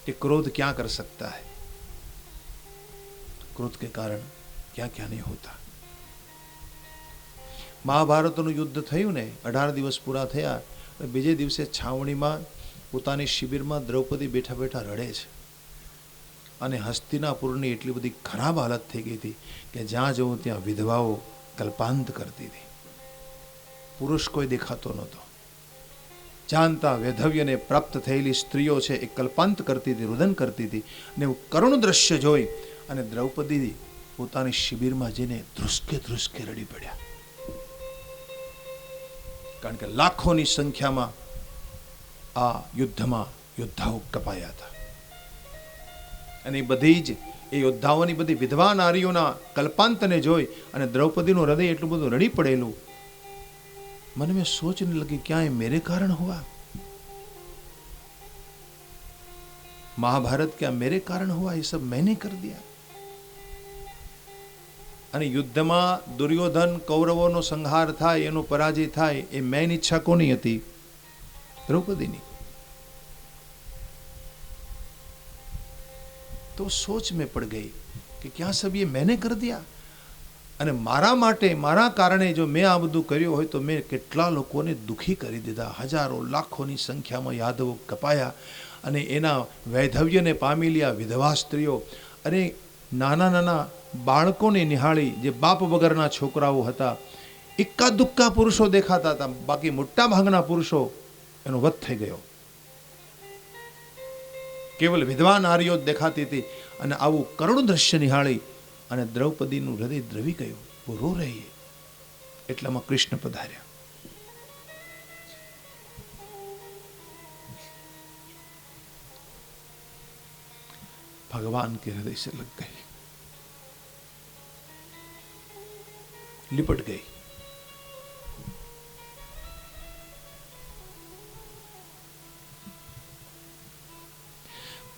Speaker 1: कि क्रोध क्या कर सकता है, क्रोध के कारण क्या क्या नहीं होता. મહાભારતનું યુદ્ધ થયું ને, 18 દિવસ પૂરા થયા, બીજે દિવસે છાવણીમાં પોતાની શિબિરમાં દ્રૌપદી બેઠા બેઠા રડે છે. અને હસ્તિનાપુરની એટલી બધી ખરાબ હાલત થઈ ગઈ હતી કે જ્યાં જવું ત્યાં વિધવાઓ કલ્પાંત કરતી હતી. પુરુષ કોઈ દેખાતો નહોતો. જાણતા વૈધવ્યને પ્રાપ્ત થયેલી સ્ત્રીઓ છે એ કલ્પાંત કરતી હતી, રુદન કરતી હતી. ને એવું કરુણ દ્રશ્ય જોઈ અને દ્રૌપદી પોતાની શિબિરમાં જઈને ધ્રુસકે ધ્રુસકે રડી પડ્યા. કારણ કે લાખોની સંખ્યામાં આ યુદ્ધમાં યોદ્ધાઓ કપાયા હતા. અને એ બધી જ એ યોદ્ધાઓની બધી વિધવા નારીઓના કલ્પાંતને જોઈ અને દ્રૌપદીનું હૃદય એટલું બધું રડી પડેલું. मन में सोचने लगी क्या ये मेरे कारण हुआ, महाभारत क्या मेरे कारण हुआ, ये सब मैंने कर दिया. અને યુદ્ધમાં દુર્યોધન કૌરવોનો સંહાર થાય, એનો પરાજય થાય, એ મેન ઈચ્છા કોની હતી? દ્રૌપદીની. तो सोच में पड़ गई कि क्या सब ये मैंने कर दिया. અને મારા માટે, મારા કારણે જો મેં આ બધું કર્યું હોય તો મેં કેટલા લોકોને દુઃખી કરી દીધા. હજારો લાખોની સંખ્યામાં યાદવો કપાયા અને એના વૈધવ્યને પામેલી આ વિધવા સ્ત્રીઓ અને નાના નાના બાળકોને નિહાળી જે બાપ વગરના છોકરાઓ હતા, ઇક્કા દુક્કા પુરુષો દેખાતા હતા, બાકી મોટા ભાગના પુરુષો એનો વધ થઈ ગયો. કેવલ વિધવા નારીઓ જ દેખાતી હતી. અને આવું કરુણ દ્રશ્ય નિહાળી અને દ્રૌપદીનું હૃદય દ્રવી ગયું. वो रो रही है. એટલામાં કૃષ્ણ પધાર્યા. भगवान के हृदय से लग गई, लिपट गई.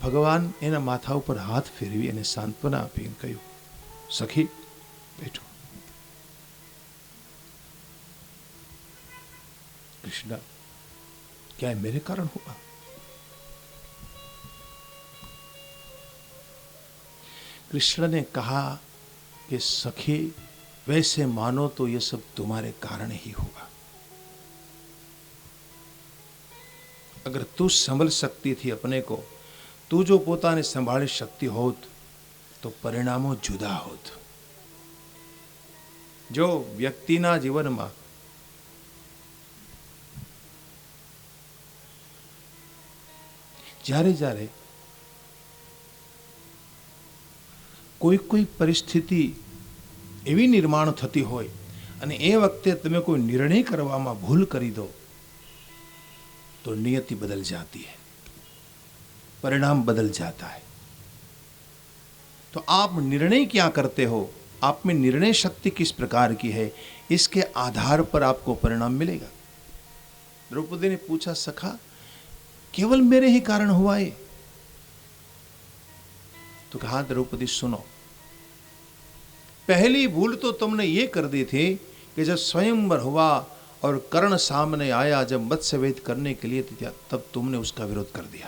Speaker 1: ભગવાન એના માથા ઉપર હાથ ફેરવી અને સાંત્વના આપીને કહ્યું, સખી બેઠો. कृष्णा, क्या मेरे कारण हुआ? कृष्ण ने कहा कि सखी, वैसे मानो तो ये सब तुम्हारे कारण ही हुआ. अगर तू संभल सकती थी अपने को, तू जो पोताने संभाળી શકતી હોત તો પરિણામો જુદા હોત. જો વ્યક્તિના જીવનમાં જ્યારે જ્યારે કોઈ પરિસ્થિતિ એવી નિર્માણ થતી હોય અને એ વખતે તમે કોઈ નિર્ણય કરવામાં ભૂલ કરી દો तो नियति बदल जाती है, परिणाम बदल जाता है. तो आप निर्णय क्या करते हो, आप में निर्णय शक्ति किस प्रकार की है, इसके आधार पर आपको परिणाम मिलेगा. द्रौपदी ने पूछा, सखा केवल मेरे ही कारण हुआ ये? तो कहा, द्रौपदी सुनो, पहली भूल तो तुमने ये कर दी थी कि जब स्वयंवर हुआ और कर्ण सामने आया, जब मत्स्यवेद करने के लिए तब तुमने उसका विरोध कर दिया.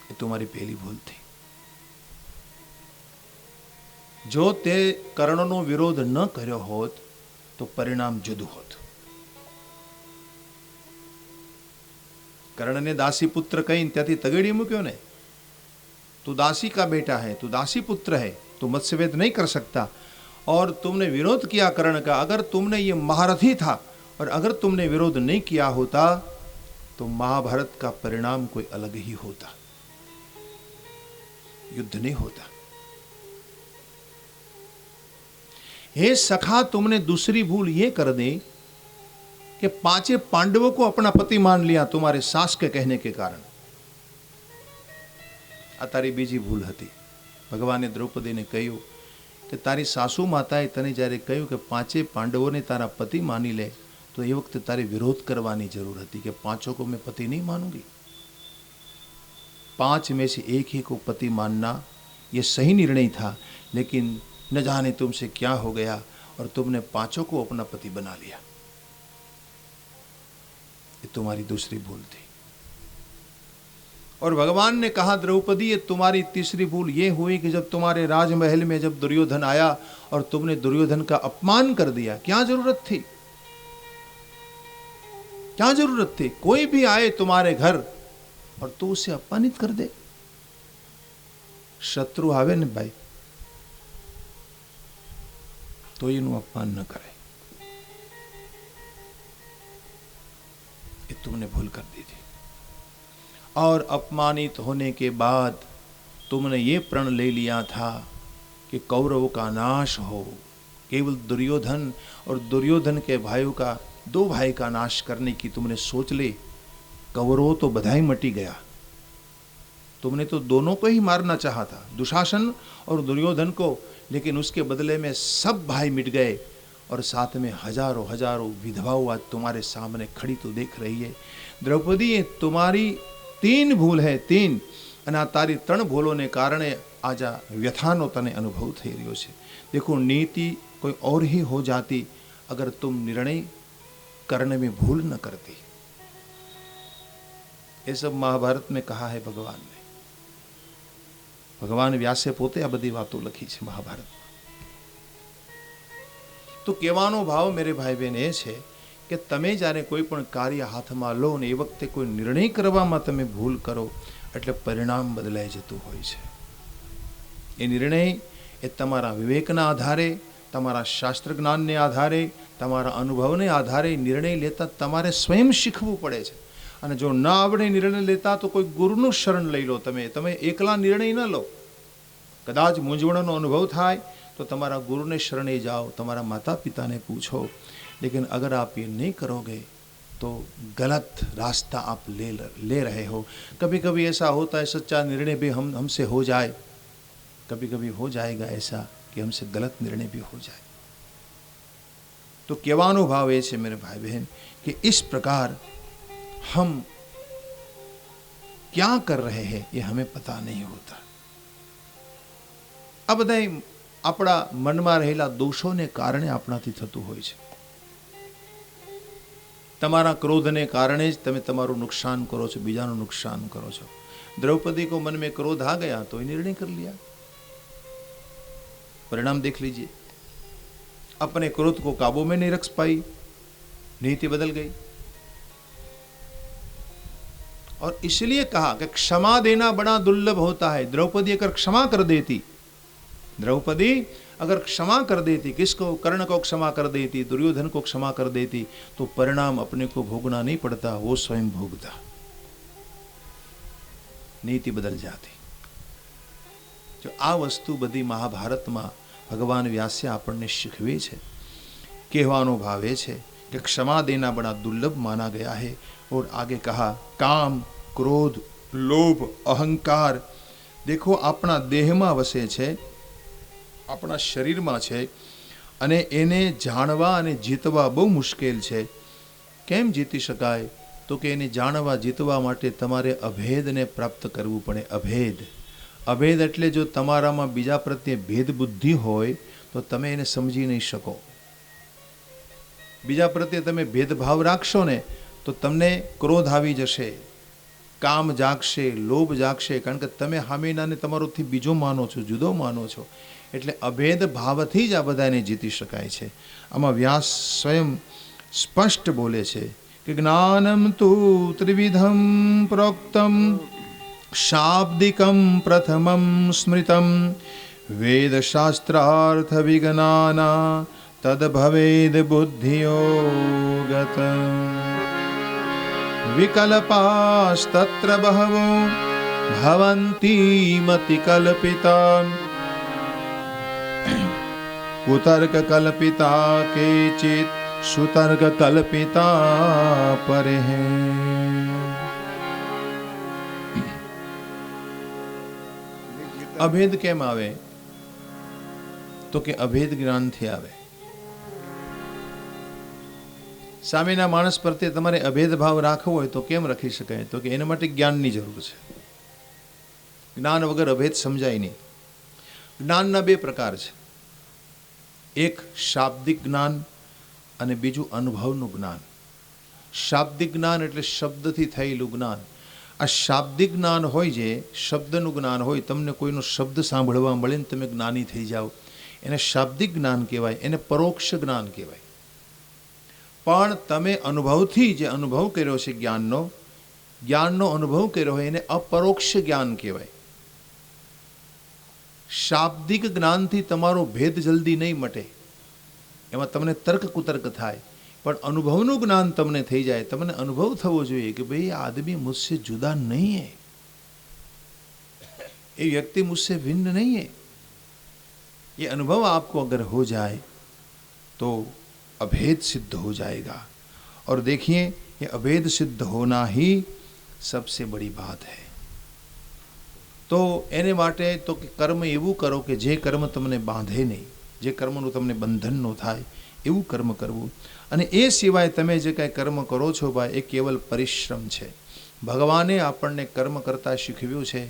Speaker 1: ये तुम्हारी पहली भूल थी. जो ते कर्णनो विरोध न कर्यो होत तो परिणाम जुदू होत. कर्ण ने दासी पुत्र कही त्याथी तगड़ी मूक्यो ने, तू दासी का बेटा है, तू दासी पुत्र है, तू मत्स्यवेद नहीं कर सकता. और तुमने विरोध किया कर्ण का. अगर तुमने ये महारथी था और अगर तुमने विरोध नहीं किया होता तो महाभारत का परिणाम कोई अलग ही होता, युद्ध नहीं होता. हे सखा, तुमने दूसरी भूल ये कर दी कि पांचे पांडवों को अपना पति मान लिया तुम्हारे सास के कहने के कारण. आ तारी बीजी भूल हती. भगवाने द्रौपदी ने કહ્યું कि तारी सासू माताए तने જ્યારે કહ્યું કે પાંચે પાંડવોને તારા પતિ માની લે, तो ये वक्त तारे विरोध करवानी जरूर थी कि पांचों को मैं पति नहीं मानूंगी. 5 में से एक ही को पति मानना ये सही निर्णय था, लेकिन न जाने तुमसे क्या हो गया और तुमने 5 को अपना पति बना लिया. ये तुम्हारी दूसरी भूल थी. और भगवान ने कहा, द्रौपदी, ये तुम्हारी तीसरी भूल ये हुई कि जब तुम्हारे राजमहल में जब दुर्योधन आया और तुमने दुर्योधन का अपमान कर दिया. क्या जरूरत थी, क्या जरूरत थी? कोई भी आए तुम्हारे घर और तू उसे अपमानित कर दे. शत्रु आवे ने भाई तो इनु अपमान न करे. ये तुमने भूल कर दी थी. और अपमानित होने के बाद तुमने ये प्रण ले लिया था कि कौरवों का नाश हो. केवल दुर्योधन और दुर्योधन के भाइयों का, 2 भाई का नाश करने की तुमने सोच ली. कौरवों तो बधाई मटी गया. तुमने तो दोनों को ही मारना चाहा था, दुशासन और दुर्योधन को, लेकिन उसके बदले में सब भाई मिट गए और साथ में हजारों हजारों विधवाओं आज तुम्हारे सामने खड़ी तो देख रही है. द्रौपदी, ये तुम्हारी 3 भूल है, 3. અને આ તારી 3 ભૂલોને કારણે आज આ વ્યથાનો તને અનુભવ થઈ રહ્યો છે. देखो, नीति कोई और ही हो जाती अगर तुम निर्णय करने में भूल न करती. ये सब महाभारत में कहा है भगवान ने. भगवान व्यासे पोते आ बधी वातो लखी है महाभारत. તો કહેવાનો ભાવ મેરે ભાઈ બહેન એ છે કે તમે જ્યારે કોઈ પણ કાર્ય હાથમાં લો ને એ વખતે કોઈ નિર્ણય કરવામાં તમે ભૂલ કરો એટલે પરિણામ બદલાઈ જતું હોય છે. એ નિર્ણય એ તમારા વિવેકના આધારે, તમારા શાસ્ત્ર જ્ઞાનને આધારે, તમારા અનુભવને આધારે નિર્ણય લેતા તમારે સ્વયં શીખવું પડે છે. અને જો ન આવડે નિર્ણય લેતા તો કોઈ ગુરુનું શરણ લઈ લો. તમે એકલા નિર્ણય ન લો. કદાચ મૂંઝવણનો અનુભવ થાય તો તમારા ગુરુને શરણે જાઓ, તમારા માતા પિતાને પૂછો. लेकिन अगर आप ये नहीं करोगे तो गलत रास्ता आप ले रहे हो. कभी कभी ऐसा होता है सच्चा निर्णय भी हमसे हो जाए, कभी कभी हो जाएगा ऐसा कि हमसे गलत निर्णय भी हो जाए. तो कहવાનો भाव ये છે मेरे भाई बहन कि इस प्रकार हम क्या कर रहे हैं ये हमें पता नहीं होता. આ બધા આપણા મનમાં રહેલા દોષોને કારણે આપણાથી થતું હોય છે. તમારા ક્રોધને કારણે જ તમે તમારું નુકસાન કરો છો, બીજાનું નુકસાન કરો છો. द्रौपदी को मन में क्रोध आ गया तो निर्णय कर लिया, परिणाम देख लीजिए. अपने क्रोध को काबू में नहीं रख पाई, नीति बदल गई. और इसलिए कहा कि क्षमा देना बड़ा दुर्लभ होता है. द्रौपदी अगर क्षमा कर देती, द्रौपदी अगर क्षमा कर देती, किसको? कर्ण को क्षमा कर देती, दुर्योधन को क्षमा कर देती, तो परिणाम अपने को भोगना नहीं पड़ता, वो स्वयं भोगता, नीति बदल जाती. जो आ वस्तु बधी महाभारत में भगवान व्यासे આપણને શીખવે છે. કહેવાનો ભાવ એ છે कि क्षमा देना बड़ा दुर्लभ माना गया है. और आगे कहा काम, क्रोध, लोभ, अहंकार देखो આપણા દેહમાં વસે છે, આપણા શરીરમાં છે અને એને જાણવા અને જીતવા બહુ મુશ્કેલ છે. કેમ જીતી શકાય? તો કે એને જાણવા જીતવા માટે તમારે અભેદને પ્રાપ્ત કરવું પડે. અભેદ એટલે જો તમારામાં બીજા પ્રત્યે ભેદ બુદ્ધિ હોય તો તમે એને સમજી નહીં શકો. બીજા પ્રત્યે તમે ભેદભાવ રાખશો ને તો તમને ક્રોધ આવી જશે, કામ જાગશે, લોભ જાગશે, કારણ કે તમે સામેનાને તમારોથી બીજો માનો છો, જુદો માનો છો. એટલે અભેદ ભાવથી જ આ બધાને જીતી શકાય છે. આમાં વ્યાસ સ્વયં સ્પષ્ટ બોલે છે કે જ્ઞાનમ તુ ત્રિવિધમ પ્રોક્તમ શાબ્દિકમ પ્રથમમ સ્મૃતમ વેદશાસ્ત્રાર્થ વિજ્ઞાના તદ ભવેદ બુદ્ધિયોગત વિકલ્પાસ્તત્ર બહવો ભવંતી મતિ કલ્પિતા कुतर्क कल्पिता केचित सुतर्क कल्पिता परे हैं. અભેદ કેમ આવે? તો કે અભેદ જ્ઞાનથી આવે. સામેના માણસ પ્રત્યે તમારે અભેદ ભાવ રાખવો હોય તો કેમ રાખી શકાય? તો કે એના માટે જ્ઞાનની જરૂર છે. જ્ઞાન વગર અભેદ સમજાય નહીં. જ્ઞાનના બે પ્રકાર છે, એક શાબ્દિક જ્ઞાન અને બીજું અનુભવનું જ્ઞાન. શાબ્દિક જ્ઞાન એટલે શબ્દથી થયેલું જ્ઞાન. આ શાબ્દિક જ્ઞાન હોય, જે શબ્દનું જ્ઞાન હોય, તમને કોઈનો શબ્દ સાંભળવા મળે ને તમે જ્ઞાની થઈ જાઓ, એને શાબ્દિક જ્ઞાન કહેવાય, એને પરોક્ષ જ્ઞાન કહેવાય. પણ તમે અનુભવથી જે અનુભવ કર્યો છે જ્ઞાનનો અનુભવ કર્યો હોય એને અપરોક્ષ જ્ઞાન કહેવાય. શાબ્દિક જ્ઞાનથી તમારો ભેદ જલ્દી નહીં મટે, એમાં તમને તર્ક કુતર્ક થાય, પણ અનુભવનું જ્ઞાન તમને થઈ જાય. તમને અનુભવ થવો જોઈએ કે ભાઈ આ આદમી મુझसे जुदा नहीं है, ये व्यक्ति मुझसे भिन्न नहीं है. ये अनुभव आपको अगर हो जाए तो अभेद सिद्ध हो जाएगा. और देखिए ये अभेद सिद्ध होना ही सबसे बड़ी बात है. તો એને માટે તો કે કર્મ એવું કરો કે જે કર્મ તમને બાંધે નહીં, જે કર્મનું તમને બંધન ન થાય એવું કર્મ કરવું. અને એ સિવાય તમે જે કાંઈ કર્મ કરો છો ભાઈ, એ કેવલ પરિશ્રમ છે. ભગવાને આપણને કર્મ કરતાં શીખવ્યું છે,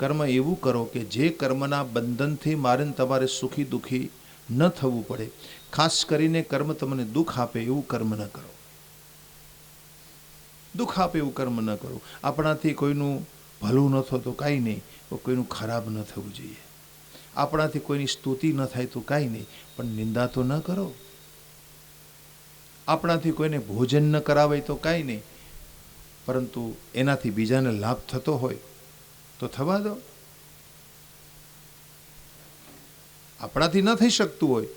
Speaker 1: કર્મ એવું કરો કે જે કર્મના બંધનથી મારે તમારે સુખી દુઃખી ન થવું પડે. ખાસ કરીને કર્મ તમને દુઃખ આપે એવું કર્મ ન કરો. દુઃખ આપે એવું કર્મ ન કરો. આપણાથી કોઈનું ભલું ન થતું તો કાંઈ નહીં, કોઈનું ખરાબ ન થવું જોઈએ. આપણાથી કોઈની સ્તુતિ ન થાય તો કાંઈ નહીં, પણ નિંદા તો ન કરો. આપણાથી કોઈને ભોજન ન કરાવે તો કાંઈ નહીં, પરંતુ એનાથી બીજાને લાભ થતો હોય તો થવા દો. આપણાથી ન થઈ શકતું હોય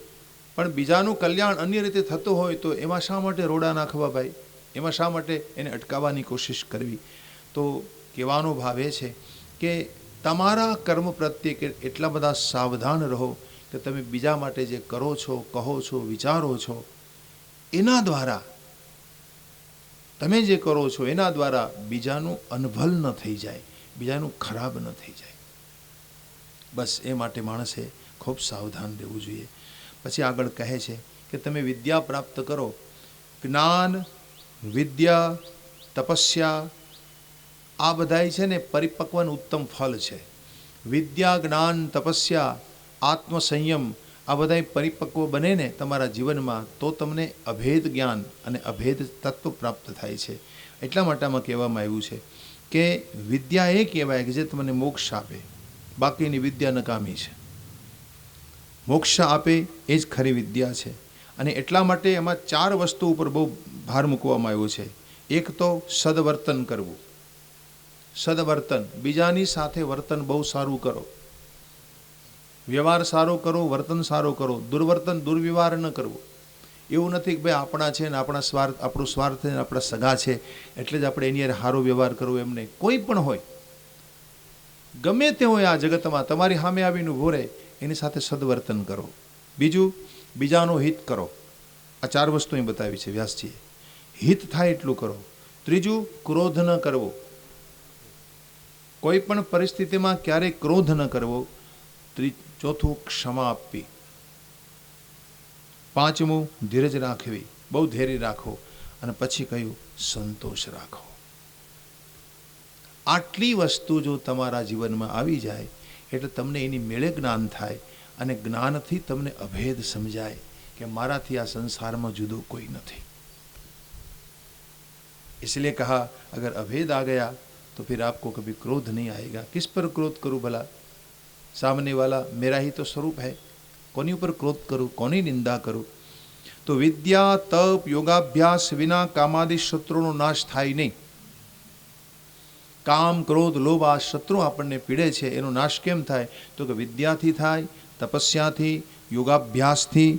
Speaker 1: પણ બીજાનું કલ્યાણ અન્ય રીતે થતું હોય તો એમાં શા માટે રોડા નાખવા ભાઈ? એમાં શા માટે એને અટકાવવાની કોશિશ કરવી? તો કહેવાનો ભાવ એ છે કે તમારા કર્મ પ્રત્યે એટલા બધા સાવધાન રહો કે તમે બીજા માટે જે કરો છો, કહો છો, વિચારો છો, એના દ્વારા, તમે જે કરો છો એના દ્વારા બીજાનું અનભલ ન થઈ જાય, બીજાનું ખરાબ ન થઈ જાય. બસ એ માટે માણસે ખૂબ સાવધાન રહેવું જોઈએ. પછી આગળ કહે છે કે તમે વિદ્યા પ્રાપ્ત કરો. જ્ઞાન, વિદ્યા, તપસ્યા આ બધાય છે ને પરિપક્વનું ઉત્તમ ફળ છે. વિદ્યા, જ્ઞાન, તપસ્યા, આત્મસંયમ આ બધાય પરિપક્વ બને ને તમારા જીવનમાં તો તમને અભેદ જ્ઞાન અને અભેદ તત્વ પ્રાપ્ત થાય છે. એટલા માટે આમાં કહેવામાં આવ્યું છે કે વિદ્યા એ કહેવાય કે જે તમને મોક્ષ આપે, બાકીની વિદ્યા નકામી છે. મોક્ષ આપે એ જ ખરી વિદ્યા છે. અને એટલા માટે એમાં 4 વસ્તુ ઉપર બહુ ભાર મૂકવામાં આવ્યો છે. એક તો સદવર્તન કરવું. સદવર્તન, બીજાની સાથે વર્તન બહુ સારું કરો, વ્યવહાર સારો કરો, વર્તન સારો કરો. દુર્વર્તન, દુર્વ્યવહાર ન કરવો. એવું નથી કે ભાઈ આપણા છે ને આપણો સ્વાર્થ છે ને આપણા સગા છે એટલે જ આપણે એની સારો વ્યવહાર કરવો, એમ નહીં. કોઈ પણ હોય, ગમે તે હોય આ જગતમાં, તમારી સામે આવીને ઊભો રહે એની સાથે સદવર્તન કરો. બીજું, બીજાનું હિત કરો. આ 4 વસ્તુ અહીં બતાવી છે વ્યાસજીએ. હિત થાય એટલું કરો. ત્રીજું, ક્રોધ ન કરવો. કોઈ પણ પરિસ્થિતિમાં ક્યારેય ક્રોધ ન કરવો. ચોથું, ક્ષમા આપવી. પાંચમું, ધીરજ રાખવી, બહુ ધૈર્ય રાખો. અને પછી કહ્યું, સંતોષ રાખો. આટલી વસ્તુ જો તમારા જીવનમાં આવી જાય એટલે તમને એની મેળે જ્ઞાન થાય અને જ્ઞાનથી તમને અભેદ સમજાય કે મારાથી આ સંસારમાં જુદો કોઈ નથી. इसलिए कहा अगर अभेद आ गया तो फिर आपको कभी क्रोध नहीं आएगा. किस पर क्रोध करूं भला? सामने वाला मेरा ही तो स्वरूप है, कोनी ऊपर क्रोध करूं, कोनी निंदा करूं? तो विद्या, तप, योगाभ्यास विना कामादि शत्रुओं नाश થાય નહીં. કામ, ક્રોધ, લોભ આ શત્રુ આપણને પીડે છે એનો નાશ કેમ થાય? તો કે વિદ્યાથી થાય, તપસ્યાથી, યોગાભ્યાસથી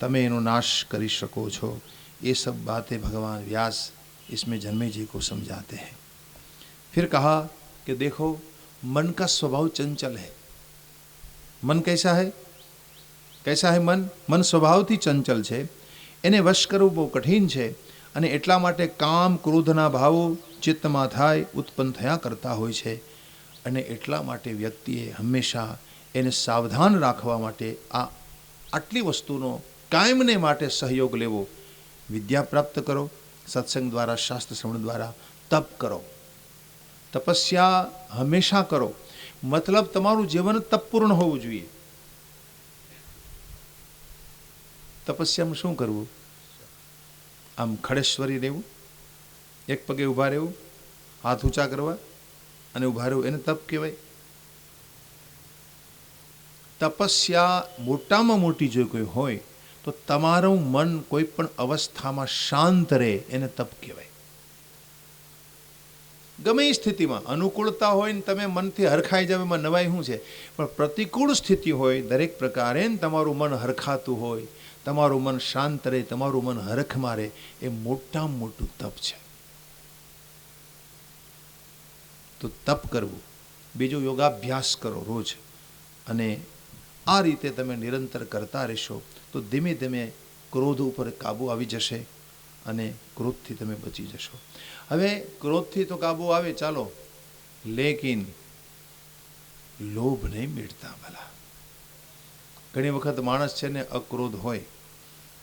Speaker 1: તમે એનો નાશ કરી શકો છો. ये सब बातें भगवान व्यास इसमें जन्मे जी को समझाते हैं. फिर कहा कि देखो मन का स्वभाव चंचल है. मन कैसा है? कैसा है मन? मन स्वभावથી ચંચલ છે. એને વશ કરવું બહુ કઠિન છે. અને એટલા માટે કામ, ક્રોધના ભાવો ચિત્તમાં થાય, ઉત્પન્ન થયા કરતા હોય છે. અને એટલા માટે વ્યક્તિએ હંમેશા એને સાવધાન રાખવા માટે આટલી વસ્તુનો કાયમને માટે સહયોગ લેવો. વિદ્યા પ્રાપ્ત કરો સત્સંગ દ્વારા, શાસ્ત્ર શ્રવણ દ્વારા. તપ કરો, તપસ્યા હંમેશા કરો. મતલબ તમારું જીવન તપપૂર્ણ હોવું જોઈએ. તપસ્યામાં શું કરવું? આમ ખડેશ્વરી રહેવું, એક પગે ઊભા રહેવું, હાથ ઊંચા કરવા અને ઊભા રહેવું, એને તપ કહેવાય. તપસ્યા મોટામાં મોટી જો કોઈ હોય તો તમારું મન કોઈ પણ અવસ્થામાં શાંત રહે, એને તપ કહેવાય. ગમે એ સ્થિતિમાં અનુકૂળતા હોય ને તમે મનથી હરખાઈ જાવ એમાં નવાઈ શું છે? પણ પ્રતિકૂળ સ્થિતિ હોય દરેક પ્રકારે તમારું મન હરખાતું હોય, તમારું મન શાંત રહે, તમારું મન હરખમાં રહે, એ મોટામાં મોટું તપ છે. તો તપ કરવું. બીજું, યોગાભ્યાસ કરો રોજ. અને આ રીતે તમે નિરંતર કરતા રહેશો તો ધીમે ધીમે ક્રોધ ઉપર કાબુ આવી જશે અને ક્રોધથી તમે બચી જશો. હવે ક્રોધથી તો કાબુ આવે ચાલો, લેકિન લોભ નહીં મિટતા ભલા. ઘણી વખત માણસ છે ને અક્રોધ હોય,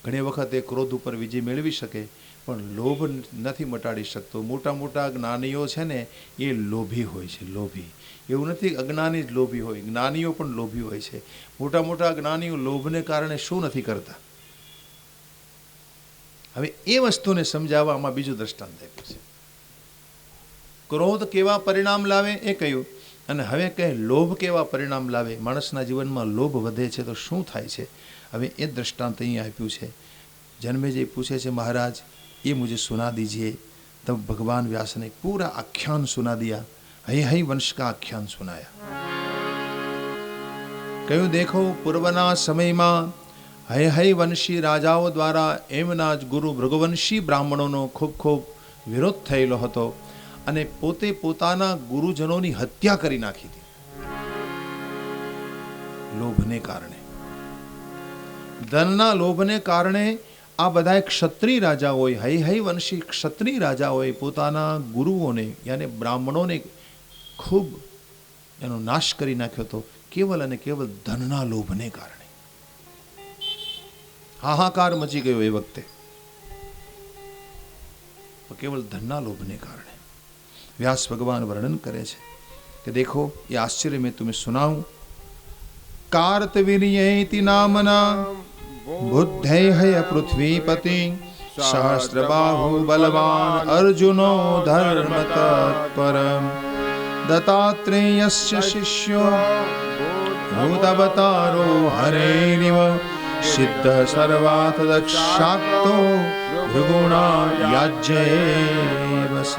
Speaker 1: ઘણી વખત એ ક્રોધ ઉપર વિજય મેળવી શકે પણ લોભ નથી મટાડી શકતો. મોટા મોટા જ્ઞાનીઓ છે ને એ લોભી હોય છે, લોભી. એવું નથી અજ્ઞાની જ લોભી હોય, જ્ઞાનીઓ પણ લોભી હોય છે. મોટા મોટા જ્ઞાનીઓ લોભને કારણે શું નથી કરતા? હવે એ વસ્તુને સમજાવવામાં બીજું દ્રષ્ટાંત આપ્યું છે. ક્રોધ કેવા પરિણામ લાવે એ કહ્યું, અને હવે કહે લોભ કેવા પરિણામ લાવે. માણસના જીવનમાં લોભ વધે છે તો શું થાય છે? હવે એ દ્રષ્ટાંત અહીં આપ્યું છે. जन्मेजय पूछे छे महाराज ये मुझे सुना दीजिए। तब भगवान व्यास ने पूरा आख्यान सुना दिया, हई वंश का आख्यान सुनाया। कहूं देखो पूर्वना समय में हई वंशी राजाओं द्वारा एमना ज गुरु भृगुवंशी ब्राह्मणों खूब खूब विरोध थयेलो हतो अने पोते पोताना गुरुजनोनी हत्या करी नाखी थी लोभने कारणे। धनना लोभने कारणे आ बधाय क्षत्रिय राजाओए हई वंशी क्षत्रिय राजाओए पोताना गुरुओने यानी ब्राह्मणोने खूब एनो नाश करी नाख्यो तो केवल अने केवल धनना लोभने कारणे। हाहाकार मची गयो ए वखते, केवल धनना लोभने कारणे। व्यास भगवान वर्णन करे छे कि देखो ये आश्चर्य में तुम्हें सुनाऊं। कार्तवीर्येति नामना बुद्धेय पृथ्वीपति सहस्रबाहु बलवान अर्जुनो धर्म तत्पर दत्तात्रेयस्य शिष्यो भूतावतारो हरेरिव सिद्ध सर्वार्थ दक्षाक्तो भृगुणा याज्येव स।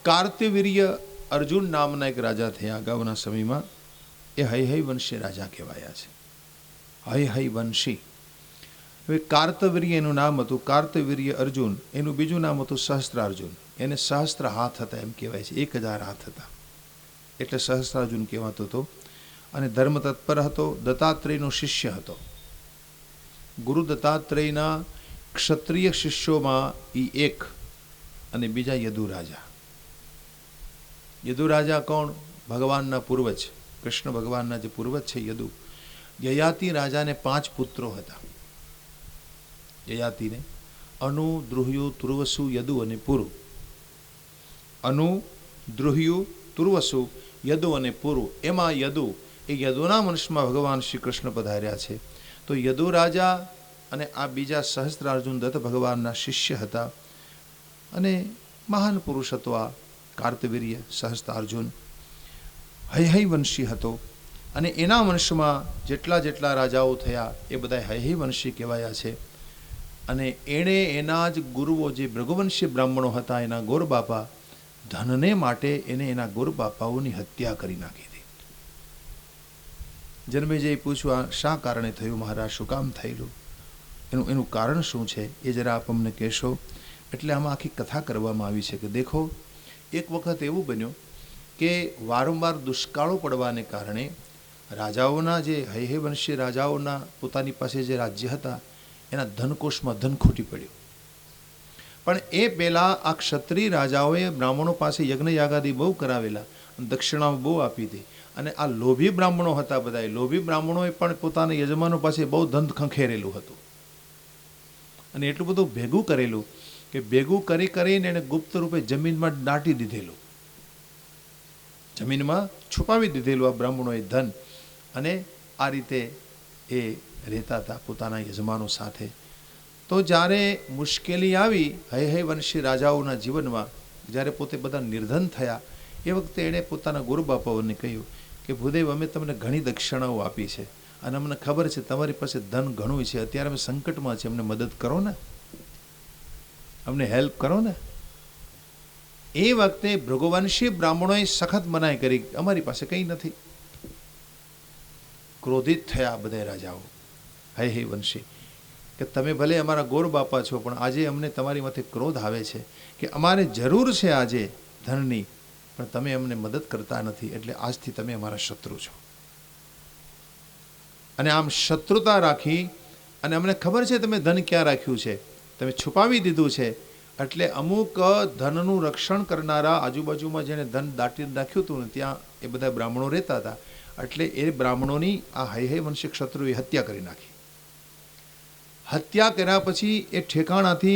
Speaker 1: कार्तवीर्य अर्जुन नामना एक राजा थे अगाउना समय में। ए हई वंशी राजा कहवाया है, हई वंशी। हवे कार्तवीर्य एनु नाम हतुं, कार्तवीर्य अर्जुन एनु बीजું नाम हतुं सहस्त्रार्जुन। एने सहस्त्र हाथ हता एम कहेवाय छे, 1000 हाथ हता એટલે सहस्त्रार्जुन કહેવાતો હતો। અને ધર્મ તત્પર હતો, દત્તાત્રેયનો શિષ્ય હતો। ગુરુ દત્તાત્રેયના ક્ષત્રિય શિષ્યોમાં ઈ એક અને બીજા યદુ રાજા। यदु राजा कौन? भगवान पूर्वज, कृष्ण भगवान जो पूर्वज है यदु। ययाति राजा ने 5 पुत्रों हता। ययाति ने अनु, द्रुह्यु, तुर्वसु, यदु अने पुरु। अनु, द्रुह्यु, तुर्वसु, यदु अने पुरु। एमा यदु ए यदुना वंश में भगवान श्री कृष्ण पधार्या छे। तो यदु राजा अने आ बीजा सहस्त्रार्जुन दत्त भगवान शिष्य हता अने महान पुरुष हतो आ कार्तवीर्य सहस्त्रार्जुन। हई वंशी हतो अने एना वंश में जेटला जेटला राजाओ थया ए बधा हई वंशी कहेवाया छे। अने एणे एना ज गुरुओ जे भृगुवंशी ब्राह्मणों हता एना गोर बापा धनने माटे एने एना गोर बापाओनी हत्या करी नाखी थी। जन्मेजय पूछवा शा कारणे थयुं महाराज, शुं काम थयेलुं, एनुं कारण शुं छे ए जरा आप अमने कहेशो। एटले आमां आखी कथा करवामां आवी छे कि देखो एक वखत एवं बन्यो कि वारंवार दुष्काळो पड़वाने कारणे राजाओना जे हई वंशी राजाओना पोतानी पासे जे राज्य हता एना धनकोषमां धन खूटी पड्युं। पण ए पहेला आ क्षत्रिय राजाओए ब्राह्मणों पासे यज्ञ यागादि बहु करावेला, दक्षिणाओ बहु आपी हती। अने आ लोभी ब्राह्मणों हता बधाय, लोभी ब्राह्मणोए पण पोताना यजमानो पासे बहु धन खंखेरेલું હતું અને એટલું બધું ભેગું કરેલું कि भेगू करी करीने एने गुप्त रूपे जमीन में दाटी दीधेलू, जमीन में छुपावी दीधेलू आ ब्राह्मणोए धन। अने आ रीते ए रहता था पोताना यजमानो साथे। तो जारे मुश्केली आवी हई वंशी राजाओना जीवन में, जारे पोते बधा निर्धन थया ए वखते एणे पोताना गुरु बापाओने कह्युं कि भूदेव अमे तमने घणी दक्षिणाओ आपी छे अने अमने खबर छे तमारी पासे धन घणुं छे, अत्यारे अमे संकटमां छे, अमने मदद करो ने, अमने हेल्प करो ने। ए वखते भृगुवंशी ब्राह्मणोए सखत मनाई करी, अमारी पासे कई नथी। क्रोधित थया बधाय राजाओ हई वंशी कि तमे भले अमारा गोर बापा छो पण आजे अमने तमारी माथे क्रोध आवे छे कि अमारे जरूर छे आजे धननी, पण तमे अमने मदद करता नथी, एटले आजथी तमे अमारा शत्रु छो। अने आम शत्रुता राखी अने अमने खबर छे तमे धन क्यां राख्युं छे, तमे छुपावी दीधुं छे। एटले अमुक धनનું रक्षण करनारा आजूबाजूमां जेने धन दाटी राख्युं हतुं ने त्यां ए बधा ब्राह्मणो રહેતા હતા। એટલે એ બ્રાહ્મણોની આ હૈ વંશી ક્ષત્રિયોએ હત્યા કરી નાખી। હત્યા કર્યા પછી એ ઠેકાણાથી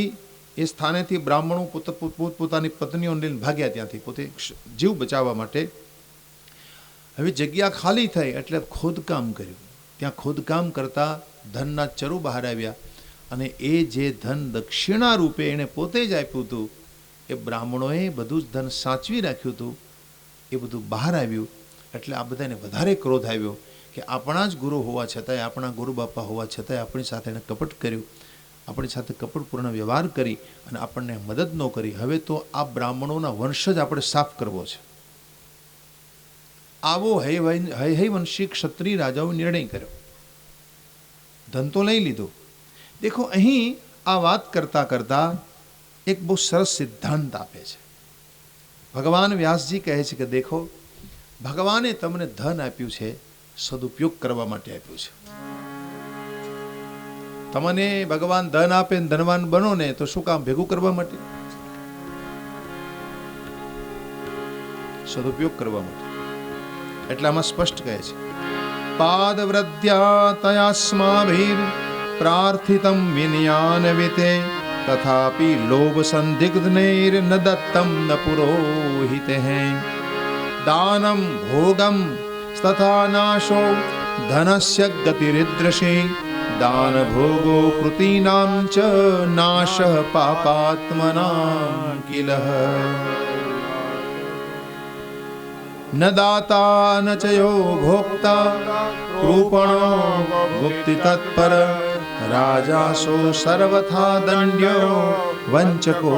Speaker 1: એ સ્થાનેથી બ્રાહ્મણો પોતાની પત્નીઓને લઈને ભાગ્યા ત્યાંથી, પોતે જીવ બચાવવા માટે। હવે જગ્યા ખાલી થઈ એટલે ખોદકામ કર્યું। ત્યાં ખોદકામ કરતા ધનના ચરુ બહાર આવ્યા અને એ જે ધન દક્ષિણા રૂપે એણે પોતે જ આપ્યું હતું એ બ્રાહ્મણોએ બધું જ ધન સાચવી રાખ્યું હતું, એ બધું બહાર આવ્યું। એટલે આ બધાને વધારે ક્રોધ આવ્યો કે આપણા જ ગુરુ હોવા છતાંય, આપણા ગુરુ બાપા હોવા છતાંય આપણી સાથે એણે કપટ કર્યું, આપણી સાથે કપટપૂર્ણ વ્યવહાર કરી અને આપણને મદદ ન કરી. હવે તો આ બ્રાહ્મણોના વંશ જ આપણે સાફ કરવો છે. આવો હૈવંશી ક્ષત્રિય રાજાઓ નિર્ણય કર્યો. ધન તો લઈ લીધું. દેખો, અહીં આ વાત કરતા કરતા એક બહુ સરસ સિદ્ધાંત આપે છે. ભગવાન વ્યાસજી કહે છે કે દેખો, ભગવાને તમને ધન આપ્યું છે, સદુપયોગ કરવા માટે આપ્યું છે. તમને ભગવાન ધન આપે ને ધનવાન બનો ને તો શું કામ? ભેગું કરવા માટે, સદુપયોગ કરવા માટે. એટલે આમાં સ્પષ્ટ કહે છે, પાદવ્રદ્યા તયાસ્માભિર પ્રાર્થિતમ વિનયાનવિતે તથાપિ લોભ સંદિગ્ધનૈર ન દત્તમ ન પુરોહિતે દાનમ ભોગમ તથા નાશો ધનસ્ય ગતિરિદ્રશે દાન ભોગો કૃતિનામ ચ નાશ પાપાત્મના કિલઃ ન દાતા ન ચયો ભોક્તા કૃપણો ગુપ્તિ તત્પર રાજાસો સર્વથા દંડ્યો વંચકો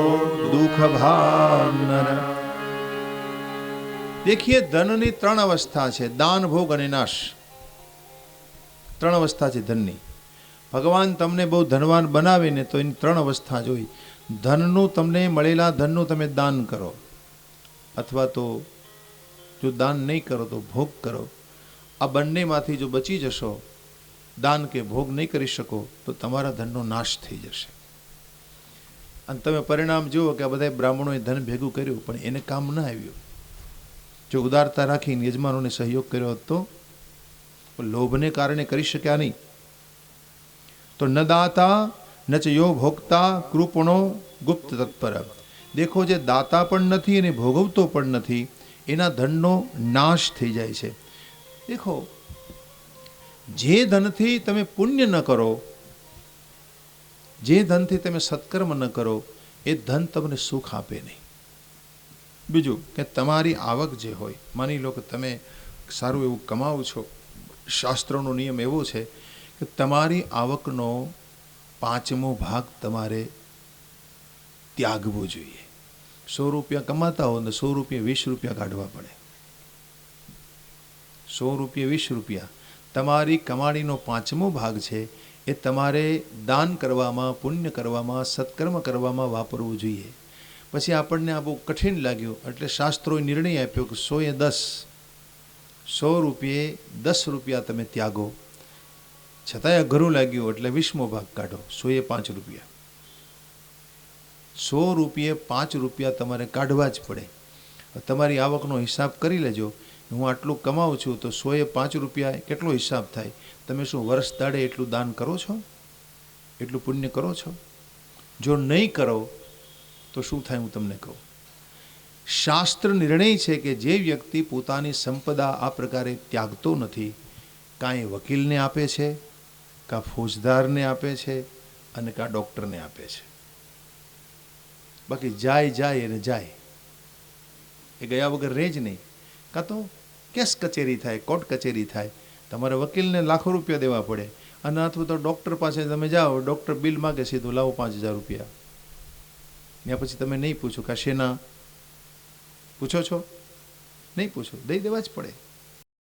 Speaker 1: દુઃખ ભાનર. દેખીએ, ધનની ત્રણ અવસ્થા છે, દાન, ભોગ અને નાશ. ત્રણ અવસ્થા છે ધનની. ભગવાન તમને બહુ ધનવાન બનાવીને તો એની ત્રણ અવસ્થા જોઈ. ધનનું, તમને મળેલા ધનનું તમે દાન કરો, અથવા તો જો દાન નહીં કરો તો ભોગ કરો. આ બંનેમાંથી જો બચી જશો, દાન કે ભોગ નહીં કરી શકો, તો તમારા ધનનો નાશ થઈ જશે. અને તમે પરિણામ જુઓ કે આ બધા બ્રાહ્મણોએ ધન ભેગું કર્યું પણ એને કામ ન આવ્યું. જો ઉદારતા રાખીને યજમાનોને સહયોગ કર્યો હતો તો લોભને કારણે કરી શક્યા નહીં. તો ન દાતા ન ચ યો ભોગતા કૃપણો ગુપ્ત તત્પર. દેખો, જે દાતા પણ નથી અને ભોગવતો પણ નથી, એના ધનનો નાશ થઈ જાય છે. દેખો, જે ધનથી તમે પુણ્ય ન કરો, જે ધનથી તમે સત્કર્મ ન કરો, એ ધન તમને સુખ આપે નહીં. બીજું કે તમારી આવક જે હોય, માની લો કે તમે સારું એવું કમાવો છો, શાસ્ત્રોનો નિયમ એવો છે કે તમારી આવકનો 5મો ભાગ તમારે ત્યાગવો જોઈએ. 100 રૂપિયા કમાતા હો ને 100 રૂપિયા 20 રૂપિયા કાઢવા પડે. 100 રૂપિયા 20 રૂપિયા તમારી કમાણીનો 5મો ભાગ છે, એ તમારે દાન કરવામાં, પુણ્ય કરવામાં, સત્કર્મ કરવામાં વાપરવું જોઈએ. પછી આપણને આ બહુ કઠિન લાગ્યું એટલે શાસ્ત્રોએ નિર્ણય આપ્યો કે 100 એ 10, 100 રૂપિયે 10 રૂપિયા તમે ત્યાગો. છતાંય અઘરું લાગ્યું એટલે 20મો ભાગ કાઢો, 100 એ 5 રૂપિયા. 100 રૂપિયે 5 રૂપિયા તમારે કાઢવા જ પડે. તમારી આવકનો હિસાબ કરી લેજો. હું આટલું કમાઉં છું તો 100 એ 5 રૂપિયા કેટલો હિસાબ થાય? તમે શું વર્ષ દાડે એટલું દાન કરો છો? એટલું પુણ્ય કરો છો? જો નહીં કરો તો શું થાય હું તમને કહું. શાસ્ત્ર નિર્ણય છે કે જે વ્યક્તિ પોતાની સંપદા આ પ્રકારે ત્યાગતો નથી, કાંઈ વકીલને આપે છે, કાં ફોજદારને આપે છે અને કાં ડૉક્ટરને આપે છે. બાકી જાય અને જાય, એ ગયા વગર રહે જ નહીં. કાં તો કેસ કચેરી થાય, કોર્ટ કચેરી થાય, તમારે વકીલને લાખો રૂપિયા દેવા પડે. અને અથવા તો ડૉક્ટર પાસે તમે જાઓ, ડૉક્ટર બિલ માગે સીધું લાવો 5000 રૂપિયા. ત્યાં પછી તમે નહીં પૂછો કે શેના પૂછો છો, નહીં પૂછો, દઈ દેવા જ પડે.